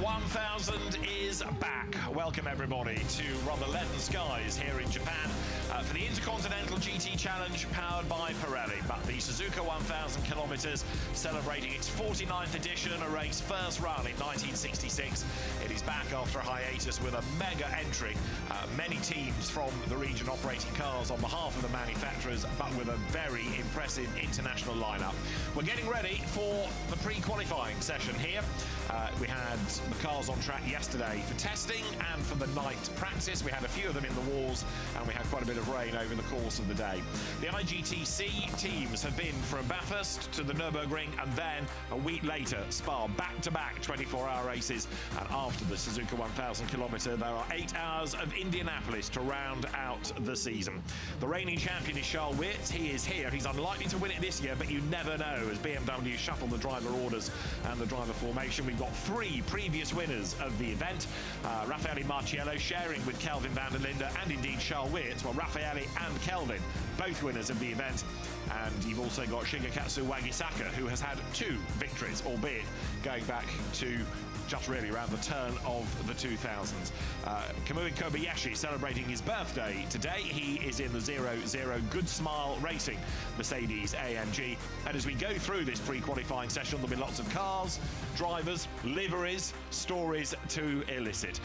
1000 is back. Welcome everybody to rather leaden skies here in Japan for the Intercontinental GT Challenge powered by Pirelli. But the Suzuka 1000km celebrating its 49th edition, a race first run in 1966. It is back after a hiatus with a mega entry. Many teams from the region operating cars on behalf of the manufacturers, but with a very impressive international lineup. We're getting ready for the pre-qualifying session here. We had the cars on track yesterday for testing and for the night practice. We had a few of them in the walls and we had quite a bit of rain over the course of the day. The IGTC teams have been from Bathurst to the Nürburgring and then a week later Spa, back-to-back 24-hour races. And after the Suzuka 1000km, there are 8 hours of Indianapolis to round out the season. The reigning champion is Charles Weerts. He is here. He's unlikely to win it this year, but you never know as BMW shuffle the driver orders and the driver formation. We've got 3 previous winners of the event. Raffaele Marciello sharing with Kelvin van der Linde and indeed Charles Weerts. Well, Raffaele and Kelvin, both winners of the event. And you've also got Shigekatsu Wagisaka, who has had 2 victories, albeit going back to just really around the turn of the 2000s. Kamui Kobayashi celebrating his birthday today. He is in the 00 Good Smile Racing Mercedes AMG. And as we go through this pre-qualifying session, there'll be lots of cars, drivers, liveries, stories to elicit.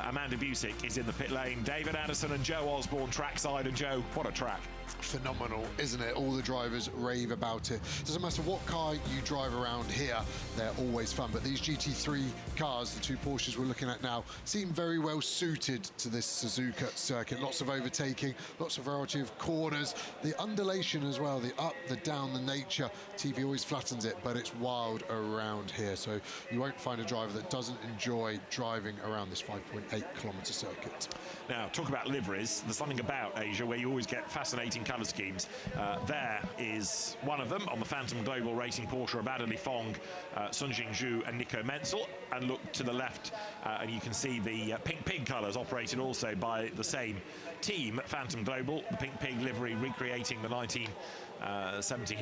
Amanda Busick is in the pit lane. David Addison and Joe Osborne trackside. And Joe, what a track. Phenomenal, isn't it? All the drivers rave about it. Doesn't matter what car you drive around here, they're always fun. But these GT3 cars, the 2 Porsches we're looking at now, seem very well suited to this Suzuka circuit. Lots of overtaking, lots of variety of corners, the undulation as well, the up, the down, the nature. TV always flattens it, but it's wild around here. So you won't find a driver that doesn't enjoy driving around this 5.8km circuit. Now, talk about liveries. There's something about Asia where you always get fascinating colour schemes. There is one of them on the Phantom Global Racing Porsche of Adderley Fong, Sun Jingzhu and Nico Menzel. And look to the left and you can see the Pink Pig colours operated also by the same team, Phantom Global. The Pink Pig livery recreating the 1970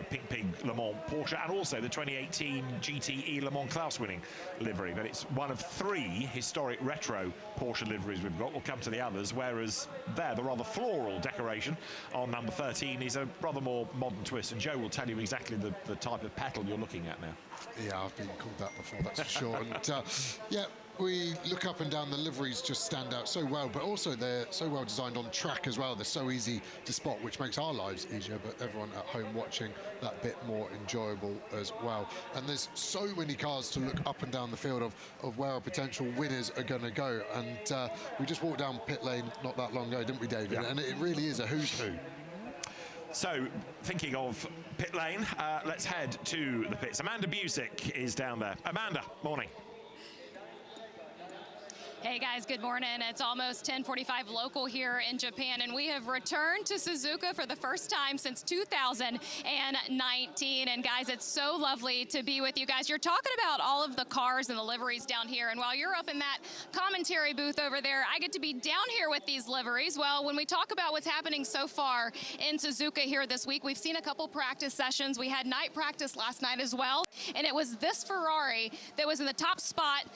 Pink Pig Le Mans Porsche, and also the 2018 GTE Le Mans class winning livery. But it's one of 3 historic retro Porsche liveries we've got. We'll come to the others, whereas there, the rather floral decoration on number 13 is a rather more modern twist, and Joe will tell you exactly the type of petal you're looking at now. Yeah, I've been called that before, that's for sure. And yeah, we look up and down, the liveries just stand out so well, but also they're so well designed on track as well. They're so easy to spot, which makes our lives easier, but everyone at home watching that bit more enjoyable as well. And there's so many cars to look up and down the field of where our potential winners are going to go. And we just walked down pit lane not that long ago, didn't we, David? Yeah. And it really is a who's who. So, thinking of pit lane, let's head to the pits. Amanda Busick is down there. Amanda, morning. Hey guys, good morning. It's almost 10:45 local here in Japan, and we have returned to Suzuka for the first time since 2019. And guys, it's so lovely to be with you guys. You're talking about all of the cars and the liveries down here, and while you're up in that commentary booth over there, I get to be down here with these liveries. Well, when we talk about what's happening so far in Suzuka here this week, we've seen a couple practice sessions. We had night practice last night as well, and it was this Ferrari that was in the top spot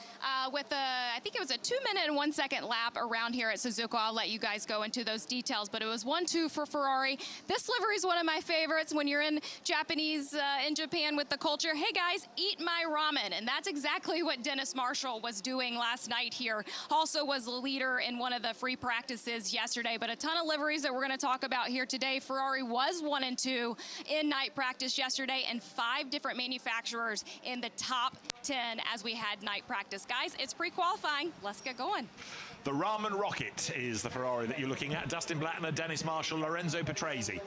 with I think it was a 2-minute and 1-second lap around here at Suzuka. I'll let you guys go into those details, but it was 1-2 for Ferrari. This livery is one of my favorites when you're in in Japan with the culture. Hey guys, eat my ramen. And that's exactly what Dennis Marshall was doing last night here. Also was the leader in one of the free practices yesterday, but a ton of liveries that we're going to talk about here today. Ferrari was 1 and 2 in night practice yesterday, and 5 different manufacturers in the top 10 as we had night practice. Guys, it's pre-qualifying. Let's get going. The Ramen Rocket is the Ferrari that you're looking at. Dustin Blattner, Dennis Marshall, Lorenzo Patrese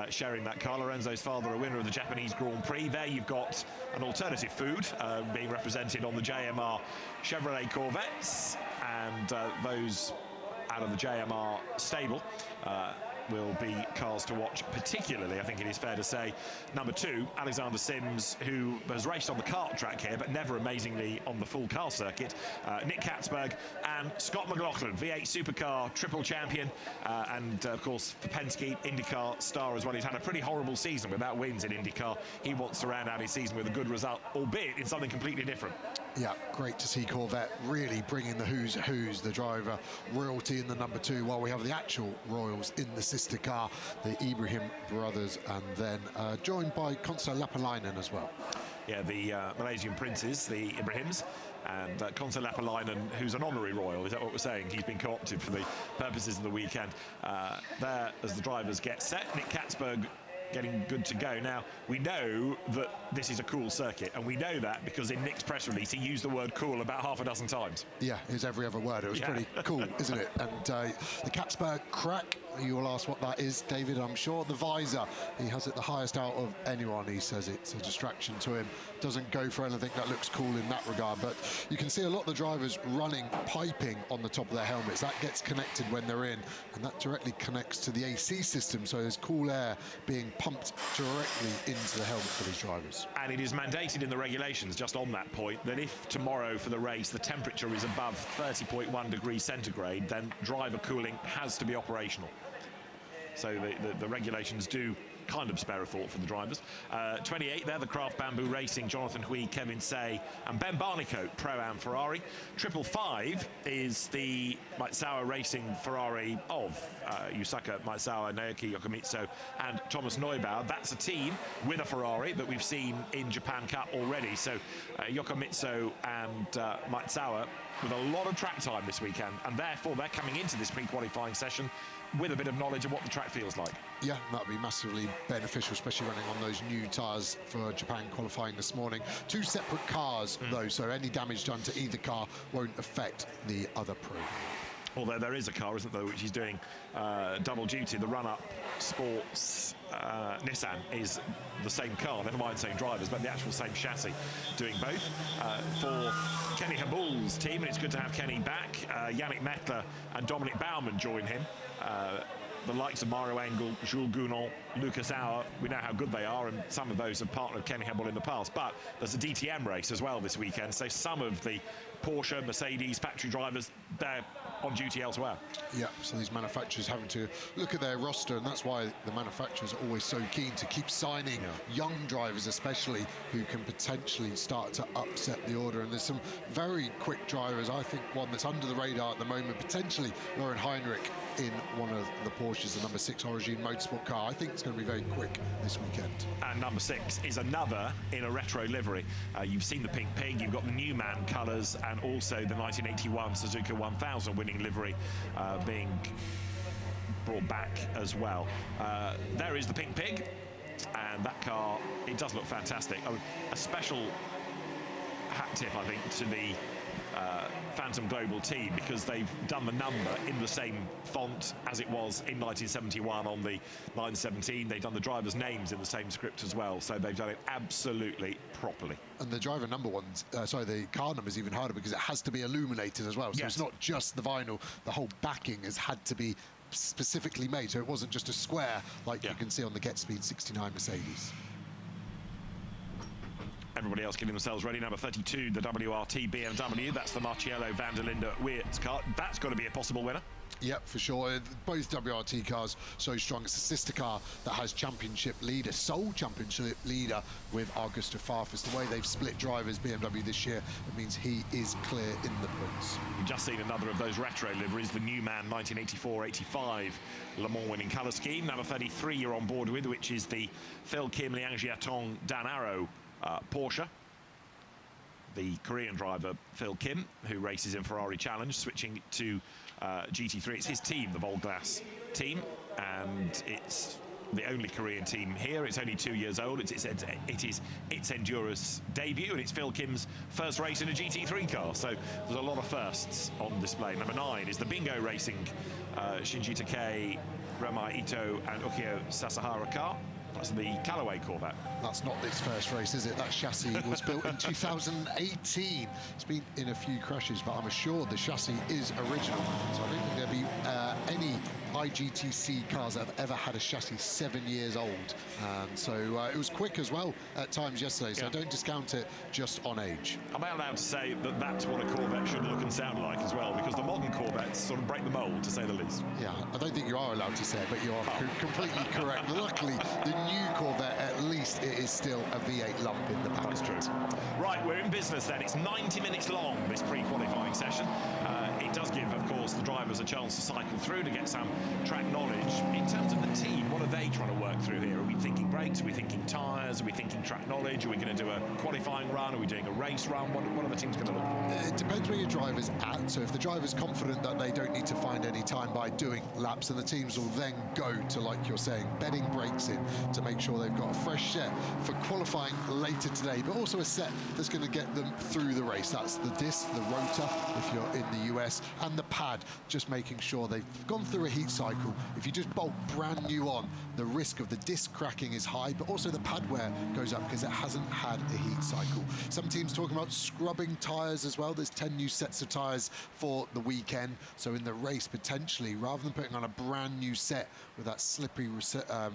sharing that car. Lorenzo's father, a winner of the Japanese Grand Prix. There you've got an alternative food being represented on the JMR Chevrolet Corvettes, and those out of the JMR stable will be cars to watch, particularly, I think it is fair to say, number 2, Alexander Sims, who has raced on the kart track here, but never amazingly on the full car circuit. Nick Katzberg and Scott McLaughlin, V8 Supercar triple champion, and of course for Penske, IndyCar star as well. He's had a pretty horrible season without wins in IndyCar. He wants to round out his season with a good result, albeit in something completely different. Yeah, great to see Corvette really bringing the who's, the driver royalty in the number 2, while we have the actual royals in the sister car, the Ibrahim brothers, and then joined by Konsta Lapalainen as well. Yeah, the Malaysian princes, the Ibrahims, and Konsta Lapalainen, who's an honorary royal. Is that what we're saying? He's been co-opted for the purposes of the weekend. There, as the drivers get set, Nick Katzberg getting good to go. Now, we know that this is a cool circuit, and we know that because in Nick's press release, he used the word cool about half a dozen times. Yeah, it was every other word. It was pretty cool, isn't it? And the Katzberg crack, you will ask what that is, David, I'm sure. The visor, he has it the highest out of anyone. He says it's a distraction to him. Doesn't go for anything that looks cool in that regard, but you can see a lot of the drivers running piping on the top of their helmets. That gets connected when they're in, and that directly connects to the AC system, so there's cool air being pumped directly into the helmet for these drivers. And it is mandated in the regulations, just on that point, that if tomorrow for the race the temperature is above 30.1 degrees centigrade, then driver cooling has to be operational. So the regulations do kind of spare a thought for the drivers. 28 there, the Craft Bamboo Racing, Jonathan Hui, Kevin Say, and Ben Barnicoat, Pro-Am Ferrari. 555 is the Maezawa Racing Ferrari of Yusuke Maezawa, Naoki Yokomitsu, and Thomas Neubauer. That's a team with a Ferrari that we've seen in Japan Cup already. So Yokomitsu and Maezawa with a lot of track time this weekend, and therefore they're coming into this pre-qualifying session with a bit of knowledge of what the track feels like. Yeah, that would be massively beneficial, especially running on those new tyres for Japan qualifying this morning. 2 separate cars, though, so any damage done to either car won't affect the other program. Although there is a car, isn't there, which is doing double duty. The run-up Sports Nissan is the same car, never mind same drivers, but the actual same chassis, doing both. For Kenny Habul's team, and it's good to have Kenny back, Yannick Mettler and Dominic Baumann join him. The likes of Mario Engel, Jules Gounon, Lucas Auer, we know how good they are, and some of those have partnered Kenny Habul in the past. But there's a DTM race as well this weekend, so some of the Porsche, Mercedes factory drivers, they're on duty elsewhere. Yeah, so these manufacturers having to look at their roster, and that's why the manufacturers are always so keen to keep signing young drivers, especially, who can potentially start to upset the order. And there's some very quick drivers. I think one that's under the radar at the moment, potentially Lauren Heinrich in one of the Porsches, the number 6 Origin Motorsport car. I think it's going to be very quick this weekend. And number 6 is another in a retro livery. You've seen the Pink Pig, you've got the Newman colours, and also the 1981 Suzuka 1000 winning livery being brought back as well. There is the Pink Pig, and that car, it does look fantastic. Oh, a special hat tip, I think, to the Phantom Global team, because they've done the number in the same font as it was in 1971 on the 917. They've done the drivers' names in the same script as well, so they've done it absolutely properly. And the driver number ones, the car number is even harder because it has to be illuminated as well. So it's not just the vinyl, the whole backing has had to be specifically made, so it wasn't just a square like you can see on the Get Speed 69 Mercedes. Everybody else getting themselves ready. Number 32, the WRT BMW. That's the Marcello van der Linde Weert's car. That's got to be a possible winner. Yep, for sure. Both WRT cars so strong. It's a sister car that has championship leader, sole championship leader with Augusto Farfus. The way they've split drivers, BMW this year, it means he is clear in the points. We've just seen another of those retro liveries, the Newman 1984-85 Le Mans winning colour scheme. Number 33 you're on board with, which is the Phil Kim Liang Jiatong Dan Arrow Porsche. The Korean driver Phil Kim, who races in Ferrari Challenge, switching to GT3. It's his team, the Volglas team, and it's the only Korean team here. It's only 2 years old. It is its Endurance debut, and it's Phil Kim's first race in a GT3 car. So there's a lot of firsts on display. Number 9 is the Bingo Racing Shinji Takei, Rama Ito, and Ukio Sasahara car. That's the Callaway Corvette. That's not its first race, is it? That chassis was built in 2018. It's been in a few crashes, but I'm assured the chassis is original. So I don't think there'll be any IGTC cars that have ever had a chassis 7 years old. And so it was quick as well at times yesterday, so don't discount it just on age. Am I allowed to say that that's what a Corvette should look and sound like as well? Because the modern Corvette Let's sort of break the mold, to say the least. Yeah, I don't think you are allowed to say it, but you are completely correct. Luckily, the new Corvette, at least it is still a V8 lump in the back. That's true. Right, we're in business then. It's 90 minutes long, this pre-qualifying session. It does give, of course, the drivers a chance to cycle through to get some track knowledge. In terms of the team, what are they trying to work through here? Are we thinking brakes? Are we thinking tyres? Are we thinking track knowledge? Are we going to do a qualifying run? Are we doing a race run? What are the teams going to look for? It depends where your driver's at. So if the driver's confident that they don't need to find any time by doing laps, and the teams will then go to, like you're saying, bedding brakes in to make sure they've got a fresh set for qualifying later today, but also a set that's going to get them through the race. That's the disc, the rotor, if you're in the US, and the pad, just making sure they've gone through a heat cycle. If you just bolt brand new on, the risk of the disc cracking is high, but also the pad wear goes up because it hasn't had a heat cycle. Some teams talking about scrubbing tyres as well. There's 10 new sets of tyres for the weekend, so in the race, potentially, rather than putting on a brand new set with that slippery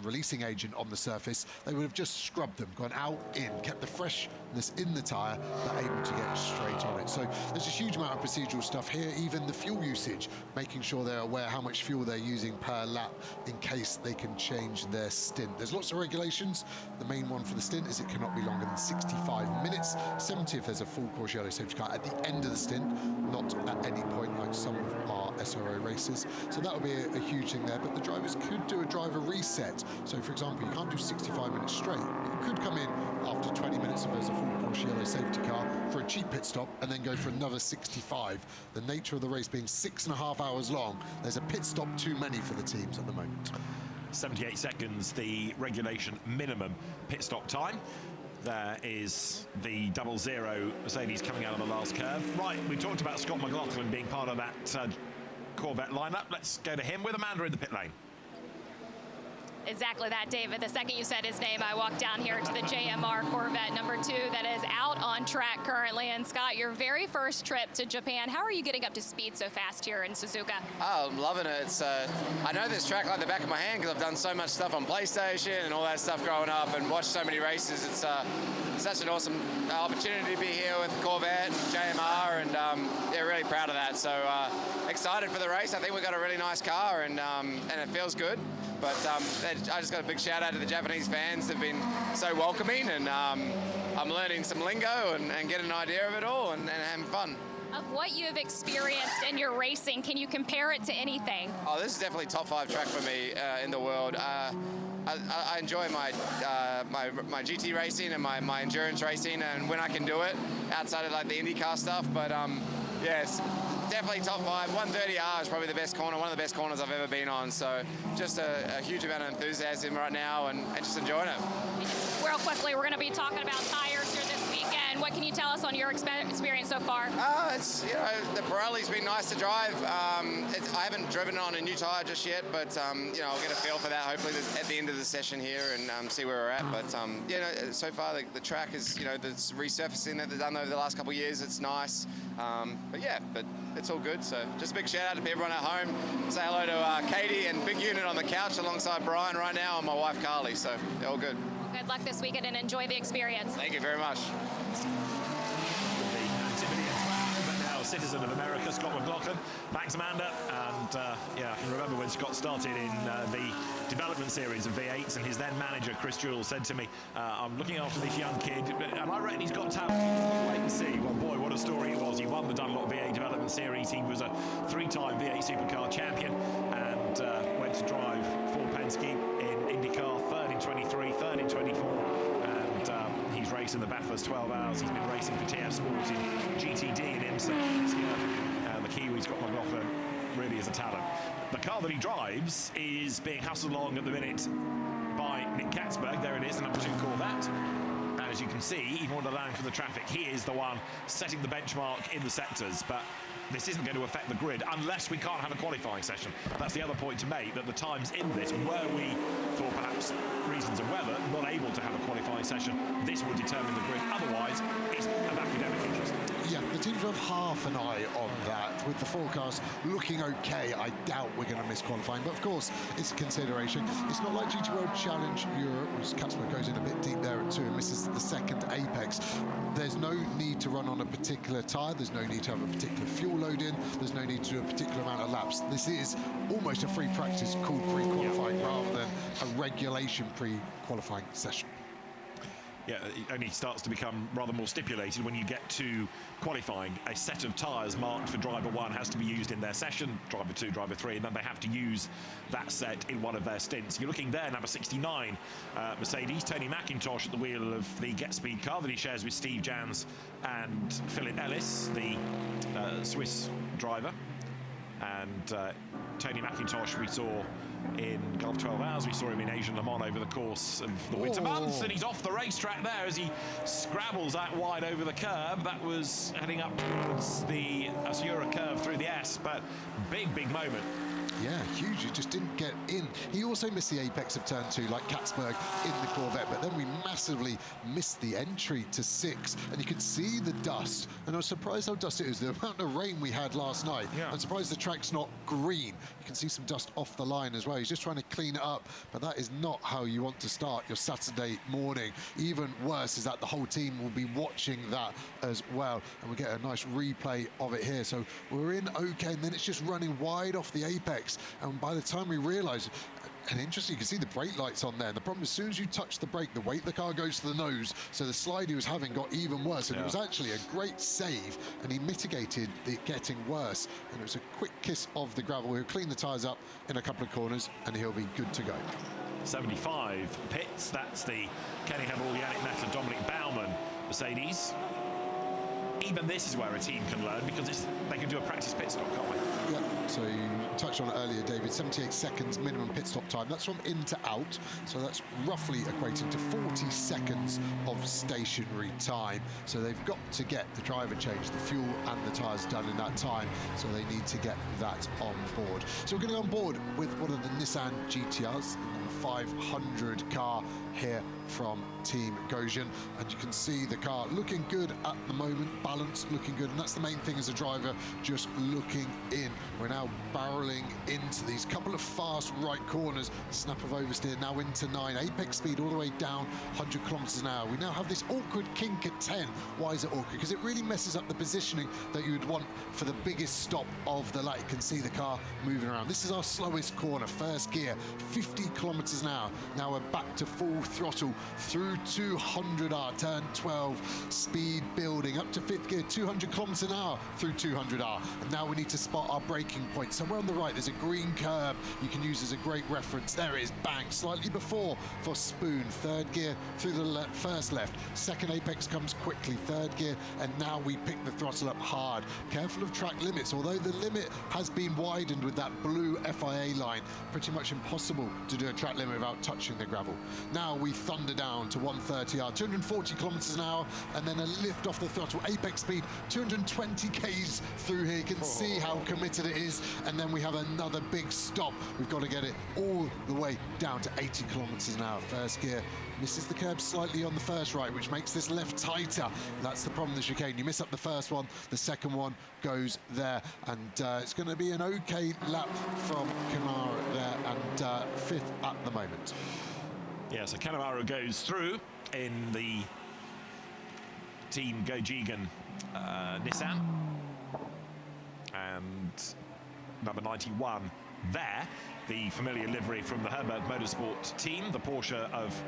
releasing agent on the surface, they would have just scrubbed them, gone out, in, kept the freshness in the tyre, but able to get straight on it. So there's a huge amount of procedural stuff here, even the fuel usage, making sure they're aware how much fuel they're using per lap in case they can change their stint. There's lots of regulations. The main one for the stint is it cannot be longer than 65 minutes, 70 if there's a full course yellow safety car at the end of the stint, not at any point like some of our SRO races. So that will be a huge thing there, but the drivers could do a driver reset. So for example, you can't do 65 minutes straight. You could come in after 20 minutes if there's a full course yellow safety car for a cheap pit stop and then go for another 65. The nature of the race being 6.5 hours long, there's a pit stop too many for the teams at the moment. 78 seconds, the regulation minimum pit stop time. There is the 00 Mercedes coming out of the last curve. Right, we talked about Scott McLaughlin being part of that Corvette lineup. Let's go to him with Amanda in the pit lane. Exactly that, David. The second you said his name, I walked down here to the JMR Corvette number 2 that is out on track currently. And Scott, your very first trip to Japan, how are you getting up to speed so fast here in Suzuka? Oh, I'm loving it. It's I know this track like the back of my hand because I've done so much stuff on PlayStation and all that stuff growing up and watched so many races. It's such an awesome opportunity to be here with Corvette and JMR, and yeah, really proud of that. So excited for the race. I think we've got a really nice car, and it feels good. But I just got a big shout out to the Japanese fans. They've been so welcoming, and I'm learning some lingo and getting an idea of it all and having fun. Of what you have experienced in your racing, can you compare it to anything? Oh, this is definitely top 5 track for me in the world. I enjoy my GT racing and my endurance racing, and when I can do it outside of like the IndyCar stuff. But yes, definitely top 5. 130R is probably the best corner, one of the best corners I've ever been on. So just a huge amount of enthusiasm right now, and just enjoying it. Real quickly, we're going to be talking about tires here this weekend. What can you tell us on your experience so far? It's, you know, the Pirelli's been nice to drive. I haven't driven on a new tire just yet, but you know, I'll get a feel for that hopefully at the end of the session here and see where we're at. But you know, so far the track is, you know, the resurfacing that they've done over the last couple of years. It's nice. But yeah, but it's all good. So just a big shout out to everyone at home. Say hello to Katie and Big Unit on the couch alongside Brian right now, and my wife Carly. So they're all good. Good luck this weekend and enjoy the experience. Thank you very much. Citizen of America, Scott McLaughlin. Thanks, Amanda. And yeah, I can remember when Scott started in the development series of V8s, and his then manager, Chris Jewell, said to me, I'm looking after this young kid, and I reckon he's got talent. Wait and see. Well, boy, what a story it was. He won the Dunlop V8 development series. He was a 3-time V8 supercar champion, and went to drive for Penske in IndyCar, 3rd in 23, 3rd in 24. He's racing the Bathurst 12 Hours. He's been racing for TF Sports in GTD in IMSA this year. The Kiwi, Scott McLaughlin, really is a talent. The car that he drives is being hustled along at the minute by Nick Katzberg. There it is, the number 2 Corvette. And as you can see, even when allowing for the traffic, he is the one setting the benchmark in the sectors. But this isn't going to affect the grid unless we can't have a qualifying session. That's the other point to make, that the times in this, were we, for perhaps reasons of weather, not able to have a qualifying session, this would determine the grid. Otherwise, it's of academic interest. Yeah, the seems to have half an eye on that. With the forecast looking okay, I doubt we're going to miss qualifying, but of course it's a consideration. It's not like GT World Challenge Europe, where Katzberg goes in a bit deep there at 2 and misses the second apex. There's no need to run on a particular tyre, there's no need to have a particular fuel load in, there's no need to do a particular amount of laps. This is almost a free practice called pre-qualifying rather than a regulation pre-qualifying session. Yeah, it only starts to become rather more stipulated when you get to qualifying. A set of tyres marked for driver 1 has to be used in their session, driver 2, driver 3, and then they have to use that set in one of their stints. You're looking there, number 69, Mercedes, Tony McIntosh at the wheel of the Get Speed car that he shares with Steve Jans and Philip Ellis, the Swiss driver. And Tony McIntosh we saw in Gulf 12 Hours, we saw him in Asian Le Mans over the course of the winter months, and he's off the racetrack there as he scrabbles out wide over the curb. That was heading up towards the Asura curve through the S, but big moment. Yeah, huge. He just didn't get in. He also missed the apex of turn 2, like Katzberg in the Corvette, but then we massively missed the entry to 6, and you could see the dust. And I was surprised how dusty it is. The amount of rain we had last night. Yeah. I'm surprised the track's not green. You can see some dust off the line as well. He's just trying to clean it up, but that is not how you want to start your Saturday morning. Even worse is that the whole team will be watching that as well, and we get a nice replay of it here. So we're in okay, and then it's just running wide off the apex. And by the time we realise, and interesting, you can see the brake lights on there. And the problem is, as soon as you touch the brake, the weight of the car goes to the nose. So the slide he was having got even worse. And it was actually a great save, and he mitigated it getting worse. And it was a quick kiss of the gravel. He'll clean the tyres up in a couple of corners, and he'll be good to go. 75 pits. That's the Kenny Hemmerle, Yannick Netter, Dominic Baumann Mercedes. Even this is where a team can learn, because they can do a practice pit stop, can't they? Yeah, so you touched on it earlier, David, 78 seconds minimum pit stop time. That's from in to out, so that's roughly equating to 40 seconds of stationary time. So they've got to get the driver change, the fuel and the tyres done in that time, so they need to get that on board. So we're going to go on board with one of the Nissan GTRs, the number 500 car here from Team Gojin, and you can see the car looking good at the moment, balance looking good, and that's the main thing as a driver, just looking in. We're now barreling into these couple of fast right corners, snap of oversteer, now into 9, apex speed all the way down 100 kilometers an hour. We now have this awkward kink at 10. Why is it awkward? Because it really messes up the positioning that you would want for the biggest stop of the lap. You can see the car moving around. This is our slowest corner, first gear, 50 kilometers an hour. Now we're back to full throttle through 200R, turn 12, speed building up to 5th gear, 200 kilometers an hour through 200R. And now we need to spot our braking point. Somewhere on the right, there's a green curb you can use as a great reference. There it is, bang, slightly before for Spoon. 3rd gear through the first left. 2nd apex comes quickly, 3rd gear, and now we pick the throttle up hard. Careful of track limits, although the limit has been widened with that blue FIA line. Pretty much impossible to do a track limit without touching the gravel. Now we thunder down to 130R, 240 kilometers an hour, and then a lift off the throttle. Apex speed, 220 k's through here. You can see how committed it is. And then we have another big stop. We've got to get it all the way down to 80 kilometers an hour. First gear misses the curb slightly on the first right, which makes this left tighter. That's the problem with the chicane. You miss up the first one, the second one goes there. And it's going to be an okay lap from Kanara there, and 5th at the moment. Yeah, so Kanemaru goes through in the Team Gojigan Nissan. And number 91 there, the familiar livery from the Herbert Motorsport team, the Porsche of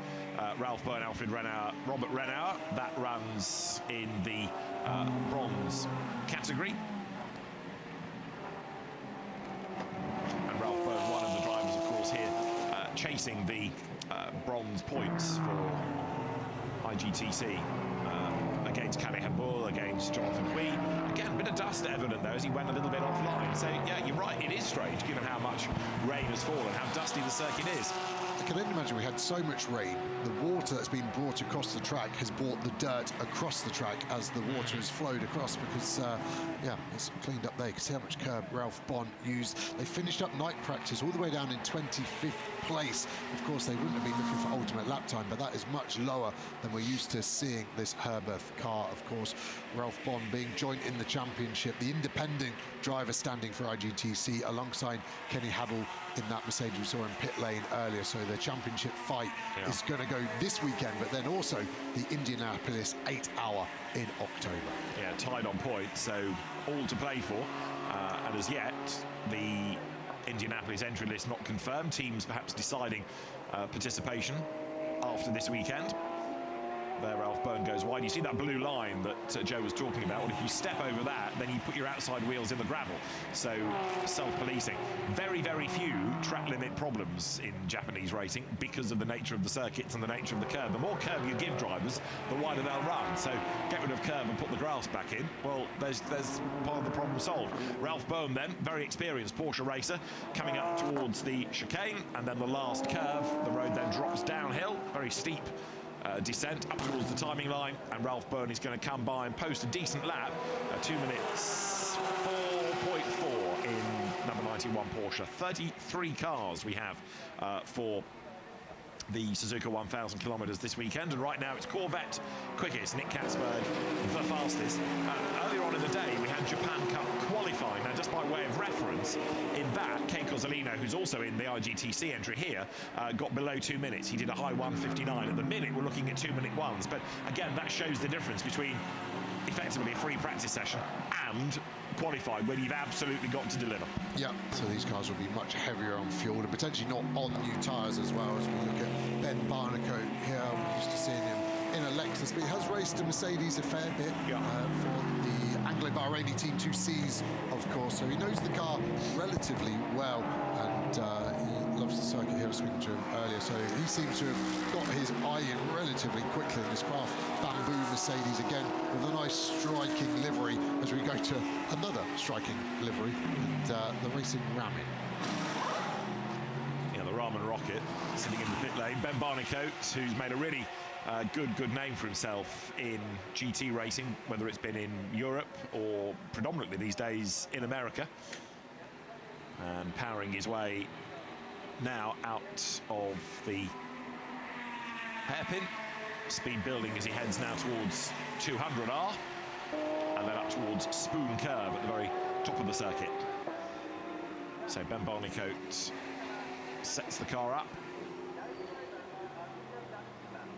Ralph Byrne, Alfred Renauer, Robert Renauer. That runs in the bronze category. And Ralph Byrne, one of the drivers, of course, here chasing the bronze points for IGTC against Calais Hambourg, against Jonathan Cui. Again, a bit of dust evident there as he went a little bit offline. So, yeah, you're right, it is strange given how much rain has fallen, how dusty the circuit is. can only imagine we had so much rain. The water that's been brought across the track has brought the dirt across the track as the water has flowed across, because, yeah, it's cleaned up there. You can see how much curb Ralph Bon used. They finished up night practice all the way down in 25th place. Of course, they wouldn't have been looking for ultimate lap time, but that is much lower than we're used to seeing this Herberth car. Of course, Ralph Bon being joint in the championship, the independent driver standing for IGTC alongside Kenny Haddle in that Mercedes we saw in pit lane earlier. So the championship fight is going to go this weekend, but then also the Indianapolis 8-hour in October. Yeah, tied on points, so all to play for. And as yet, the Indianapolis entry list not confirmed. Teams perhaps deciding participation after this weekend. There, Ralph Bon goes wide. You see that blue line that Joe was talking about? Well, if you step over that, then you put your outside wheels in the gravel. So, self-policing. Very, very few track limit problems in Japanese racing because of the nature of the circuits and the nature of the curb. The more curb you give drivers, the wider they'll run. So, get rid of curb and put the grass back in. Well, there's part of the problem solved. Ralph Bon, then, very experienced Porsche racer, coming up towards the chicane, and then the last curve. The road then drops downhill, very steep descent up towards the timing line, and Ralph Bon is going to come by and post a decent lap, 2 minutes 4.4 in number 91 Porsche. 33 cars we have for the Suzuka 1000km this weekend, and right now it's Corvette quickest, Nick Catsburg the fastest. Earlier on in the day we had Japan Cup qualifying. Now, just by way of reference, in that, Kei Cozzolino, who's also in the IGTC entry here, got below 2 minutes. He did a high 1:59. At the minute we're looking at 2-minute ones, but again that shows the difference between effectively a free practice session and qualified, when you've absolutely got to deliver. Yeah, so these cars will be much heavier on fuel and potentially not on new tyres as well. As we look at Ben Barnicoat here, we're used to seeing him in a Lexus, but he has raced a Mercedes a fair bit for the Anglo-Bahraini Team 2Cs, of course, so he knows the car relatively well, and he loves the circuit here. I was speaking to him earlier, so he seems to have got his eye in relatively quickly in this craft bamboo Mercedes, again with a nice striking livery, as we go to another striking livery, and the Racing Ramin. Yeah, the Ramen Rocket sitting in the pit lane. Ben Barnicoat, who's made a really good name for himself in GT racing, whether it's been in Europe or predominantly these days in America, and powering his way now out of the hairpin. Speed building as he heads now towards 200R, and then up towards Spoon Curve at the very top of the circuit. So Ben Barnicoat sets the car up.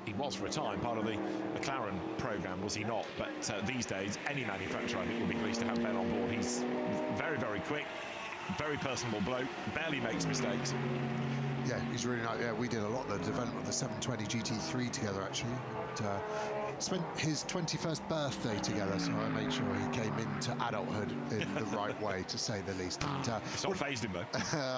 He was for a time part of the McLaren programme, was he not? But these days, any manufacturer, I think, will be pleased to have Ben on board. He's very, very quick, very personable bloke, barely makes mistakes. Yeah, he's really nice. Yeah, we did a lot of the development of the 720 GT3 together, actually. Spent his 21st birthday together, so I made sure he came into adulthood in the right way, to say the least. It's not phased him, though.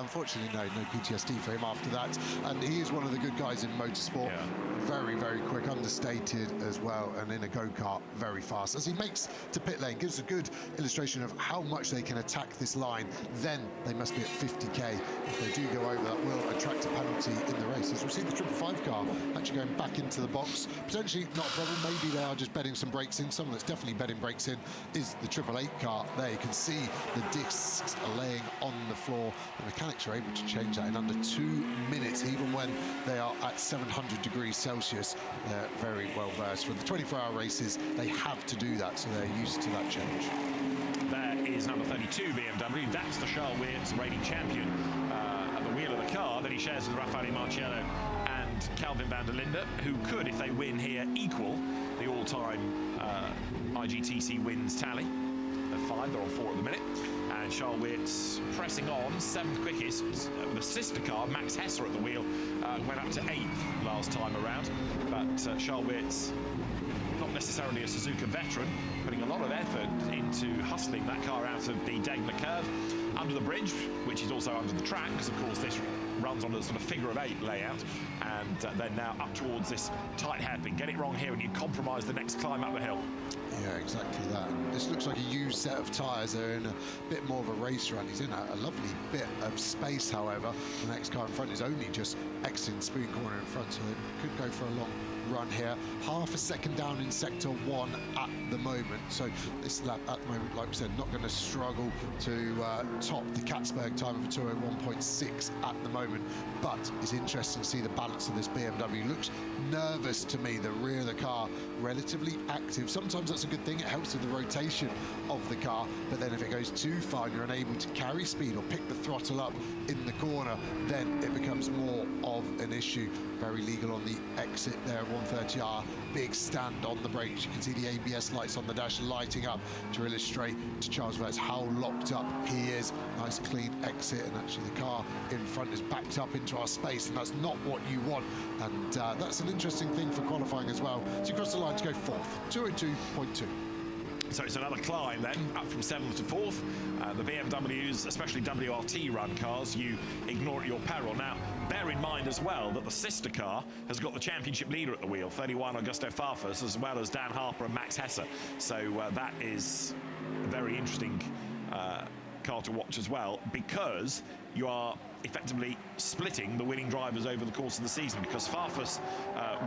Unfortunately, no PTSD for him after that. And he is one of the good guys in motorsport. Yeah. Very, very quick, understated as well, and in a go-kart, very fast. As he makes to pit lane, gives a good illustration of how much they can attack this line. Then they must be at 50k. If they do go over, that will attract a penalty in the race. As we've seen the 555 car actually going back into the box, potentially not a problem. Maybe they are just bedding some brakes in. Someone that's definitely bedding brakes in is the 888 car. There you can see the discs are laying on the floor. The mechanics are able to change that in under 2 minutes, even when they are at 700 degrees Celsius. They're very well versed. For the 24-hour races, they have to do that, so they're used to that change. There is number 32 BMW. That's the Charles Weir's reigning champion at the wheel of the car that he shares with Raffaele Marciello and Calvin van der Linde, who could, if they win here, equal the all-time IGTC wins tally. They're 5, they're on 4 at the minute. And Charles Weir's pressing on, 7th quickest. The sister car, Max Hesser at the wheel, went up to 8th last time around. But Charles Weir's not necessarily a Suzuka veteran, putting a lot of effort into hustling that car out of the Degner curve under the bridge, which is also under the track, because of course this runs on a sort of figure-of-8 layout, and then now up towards this tight hairpin. Get it wrong here and you compromise the next climb up the hill. Yeah, exactly that. This looks like a used set of tyres. They're in a bit more of a race run. He's in a lovely bit of space, however. The next car in front is only just exiting Spoon Corner in front, so it could go for a long run here. Half a second down in sector 1 at the moment, so this lap at the moment, like we said, not going to struggle to top the Katzberg time of a 201.6 at the moment, but it's interesting to see the balance of this BMW. Looks nervous to me. The rear of the car relatively active. Sometimes that's a good thing, it helps with the rotation of the car, but then if it goes too far and you're unable to carry speed or pick the throttle up in the corner, then it becomes more of an issue. Very legal on the exit there at 130R. Big stand on the brakes. You can see the ABS lights on the dash lighting up to illustrate to Charles Verts how locked up he is. Nice clean exit, and actually the car in front is backed up into our space, and that's not what you want, and that's an interesting thing for qualifying as well. So you cross the line to go fourth, 202.2. So it's another climb then, up from 7th to 4th. The BMWs, especially WRT run cars, you ignore at your peril. Now, bear in mind as well that the sister car has got the championship leader at the wheel, 31 Augusto Farfus, as well as Dan Harper and Max Hesse. So that is a very interesting car to watch as well, because you are effectively splitting the winning drivers over the course of the season, because Farfus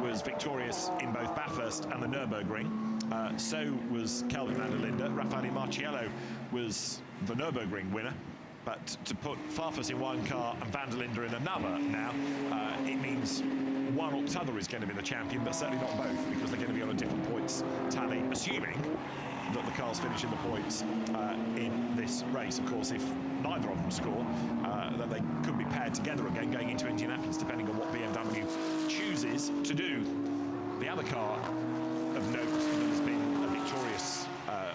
was victorious in both Bathurst and the Nürburgring. So was Kelvin van der Linde. Raffaele Marciello was the Nürburgring winner. But to put Farfus in one car and van der Linde in another now, it means one or t'other is going to be the champion, but certainly not both, because they're going to be on a different points tally, assuming that the cars finish in the points in this race. Of course, if neither of them score, then they could be paired together again going into Indianapolis, depending on what BMW chooses to do. The other car of note that has been a victorious,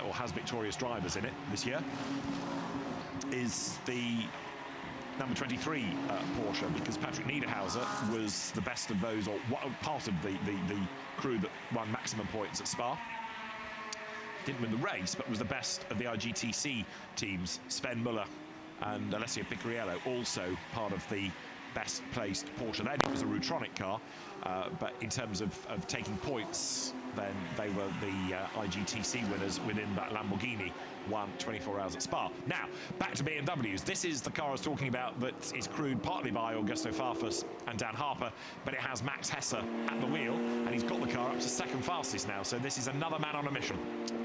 or has victorious drivers in it this year, is the number 23 Porsche, because Patrick Niederhauser was the best of those, or part of the crew that won maximum points at Spa. Didn't win the race, but was the best of the IGTC teams. Sven Muller and Alessio Picariello also part of the best placed Porsche. Then it was a Rutronic car, but in terms of taking points, then they were the IGTC winners within that Lamborghini won 24 hours at Spa. Now, back to BMWs. This is the car I was talking about that is crewed partly by Augusto Farfus and Dan Harper, but it has Max Hesse at the wheel, and he's got the car up to second fastest now, so this is another man on a mission.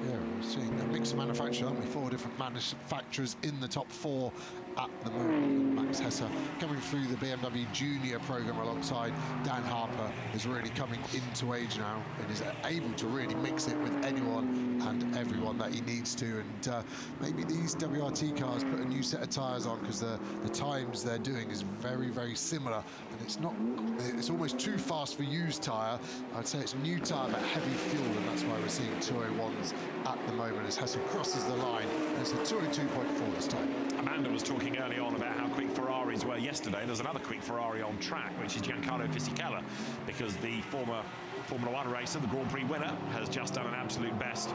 Yeah, we're seeing a mix of manufacturers, aren't we? 4 different manufacturers in the top 4 at the moment. Max Hesse coming through the BMW Junior program alongside Dan Harper is really coming into age now and is able to really mix it with anyone and everyone that he needs to. And maybe these WRT cars put a new set of tyres on, because the times they're doing is very, very similar, and it's almost too fast for used tyre. I'd say it's new tyre but heavy fuel, and that's why we're seeing 201s at the moment as Hesse crosses the line. And it's a 202.4 this time. Amanda was talking early on about how quick Ferraris were yesterday. There's another quick Ferrari on track, which is Giancarlo Fisichella, because the former Formula 1 racer, the Grand Prix winner, has just done an absolute best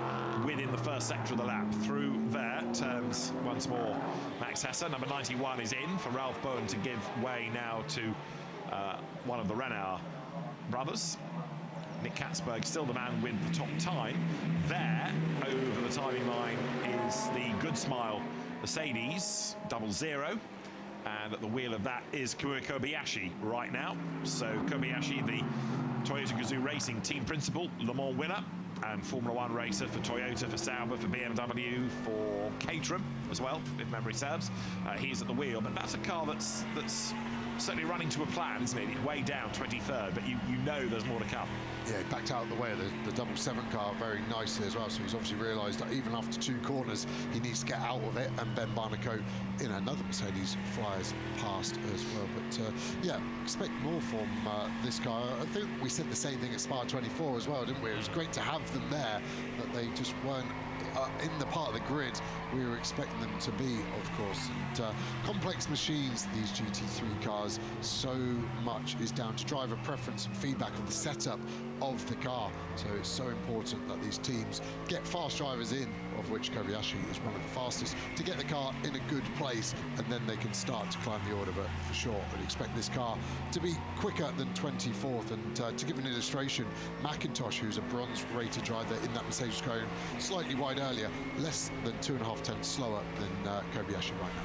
within the first sector of the lap. Through there, turns once more Max Hesse. Number 91 is in for Ralph Bowen to give way now to one of the Renault brothers. Nick Katzberg, still the man with the top time. There, over the timing line, is the Good Smile Mercedes 00. And at the wheel of that is Kamui Kobayashi right now. So Kobayashi, the Toyota Gazoo Racing team principal, Le Mans winner, and Formula 1 racer for Toyota, for Sauber, for BMW, for Caterham as well, if memory serves. He's at the wheel, but that's a car that's certainly running to a plan, isn't it? It's way down 23rd, but you know there's more to come. Yeah, he backed out of the way of the 777 car very nicely as well, so he's obviously realised that even after 2 corners he needs to get out of it, and Ben Barnicoat in another Mercedes flies past as well. But yeah, expect more from this car. I think we said the same thing at Spa 24 as well, didn't we? It was great to have them there, but they just weren't in the part of the grid we were expecting them to be, of course. And complex machines, these GT3 cars, so much is down to driver preference and feedback of the setup of the car. So it's so important that these teams get fast drivers in, of which Kobayashi is one of the fastest, to get the car in a good place, and then they can start to climb the order. But for sure, I'd expect this car to be quicker than 24th. And to give an illustration, McIntosh, who's a bronze-rated driver in that Mercedes going slightly wide earlier, less than 2.5 tenths slower than Kobayashi right now.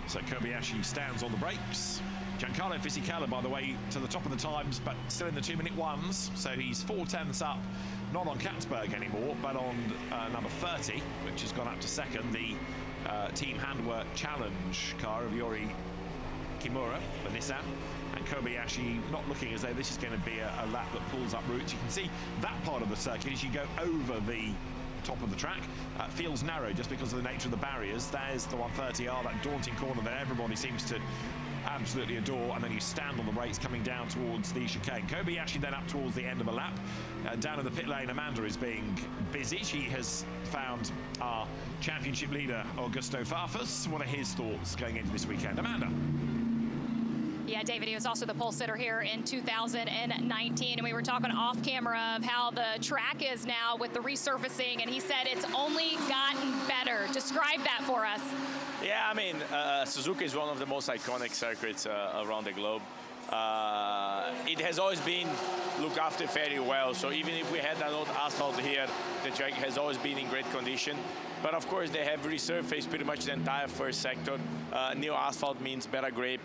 So Kobayashi stands on the brakes. Giancarlo Fisichella, by the way, to the top of the times, but still in the 2-minute ones. So he's 4 tenths up, not on Katzberg anymore, but on number 30, which has gone up to second, the Team Handwork Challenge car of Yuri Kimura for Nissan. And Kobayashi not looking as though this is going to be a lap that pulls up roots. You can see that part of the circuit as you go over the top of the track. Feels narrow just because of the nature of the barriers. There's the 130R, that daunting corner that everybody seems to absolutely adore, and then you stand on the brakes coming down towards the chicane. Kobayashi then up towards the end of the lap. Down in the pit lane, Amanda is being busy. She has found our championship leader, Augusto Farfus. What are his thoughts going into this weekend? Amanda? Yeah, David, he was also the pole sitter here in 2019, and we were talking off camera of how the track is now with the resurfacing, and he said it's only gotten better. Describe that for us. Yeah, I mean, Suzuka is one of the most iconic circuits around the globe. It has always been looked after very well, so even if we had an old asphalt here, the track has always been in great condition. But of course, they have resurfaced pretty much the entire first sector. New asphalt means better grip,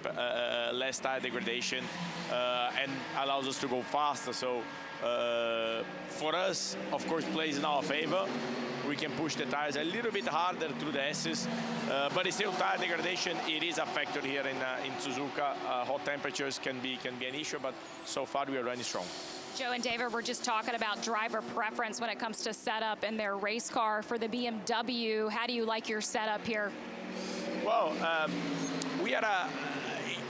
less tire degradation, and allows us to go faster. So for us, of course, plays in our favor. We can push the tires a little bit harder through the S's, but it's still tire degradation. It is a factor here in Suzuka. Hot temperatures can be an issue, but so far we are running strong. Joe and David were just talking about driver preference when it comes to setup in their race car for the BMW. How do you like your setup here? Well,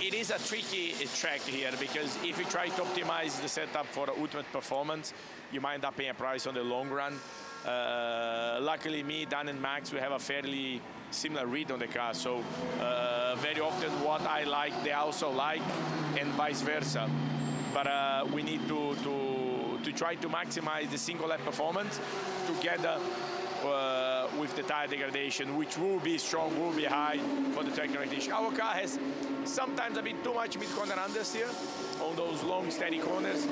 it is a tricky track here, because if you try to optimize the setup for the ultimate performance, you might end up paying a price on the long run. Luckily, me, Dan, and Max, we have a fairly similar read on the car, so very often what I like, they also like, and vice versa. But we need to try to maximize the single lap performance together with the tire degradation, which will be strong, will be high for the track degradation. Our car has sometimes a bit too much mid-corner understeer on those long, steady corners.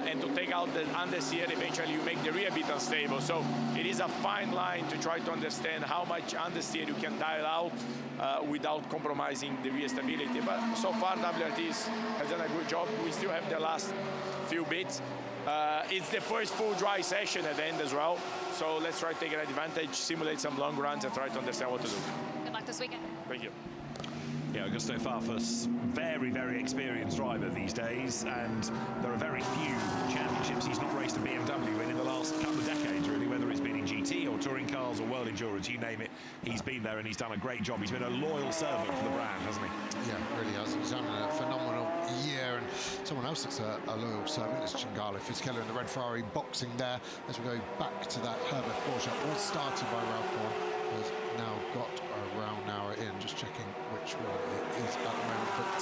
And to take out the understeer, eventually you make the rear a bit unstable. So it is a fine line to try to understand how much understeer you can dial out without compromising the rear stability. But so far, WRT has done a good job. We still have the last few bits. It's the first full dry session at the end as well. So let's try to take an advantage, simulate some long runs, and try to understand what to do. Good luck this weekend. Thank you. Yeah, Augusto Farfus, very, very experienced driver these days, and there are very few championships he's not raced a BMW in the last couple of decades, really, whether it's been in GT or touring cars or World Endurance, you name it, he's been there and he's done a great job. He's been a loyal servant for the brand, hasn't he? Yeah, really has. He's having a phenomenal year, and someone else that's a loyal servant is Giancarlo Fisichella in the red Ferrari boxing there. As we go back to that Herbert Porsche, it was started by Ralph Vaughan, has now got around an hour in, just checking which one it is at the moment. But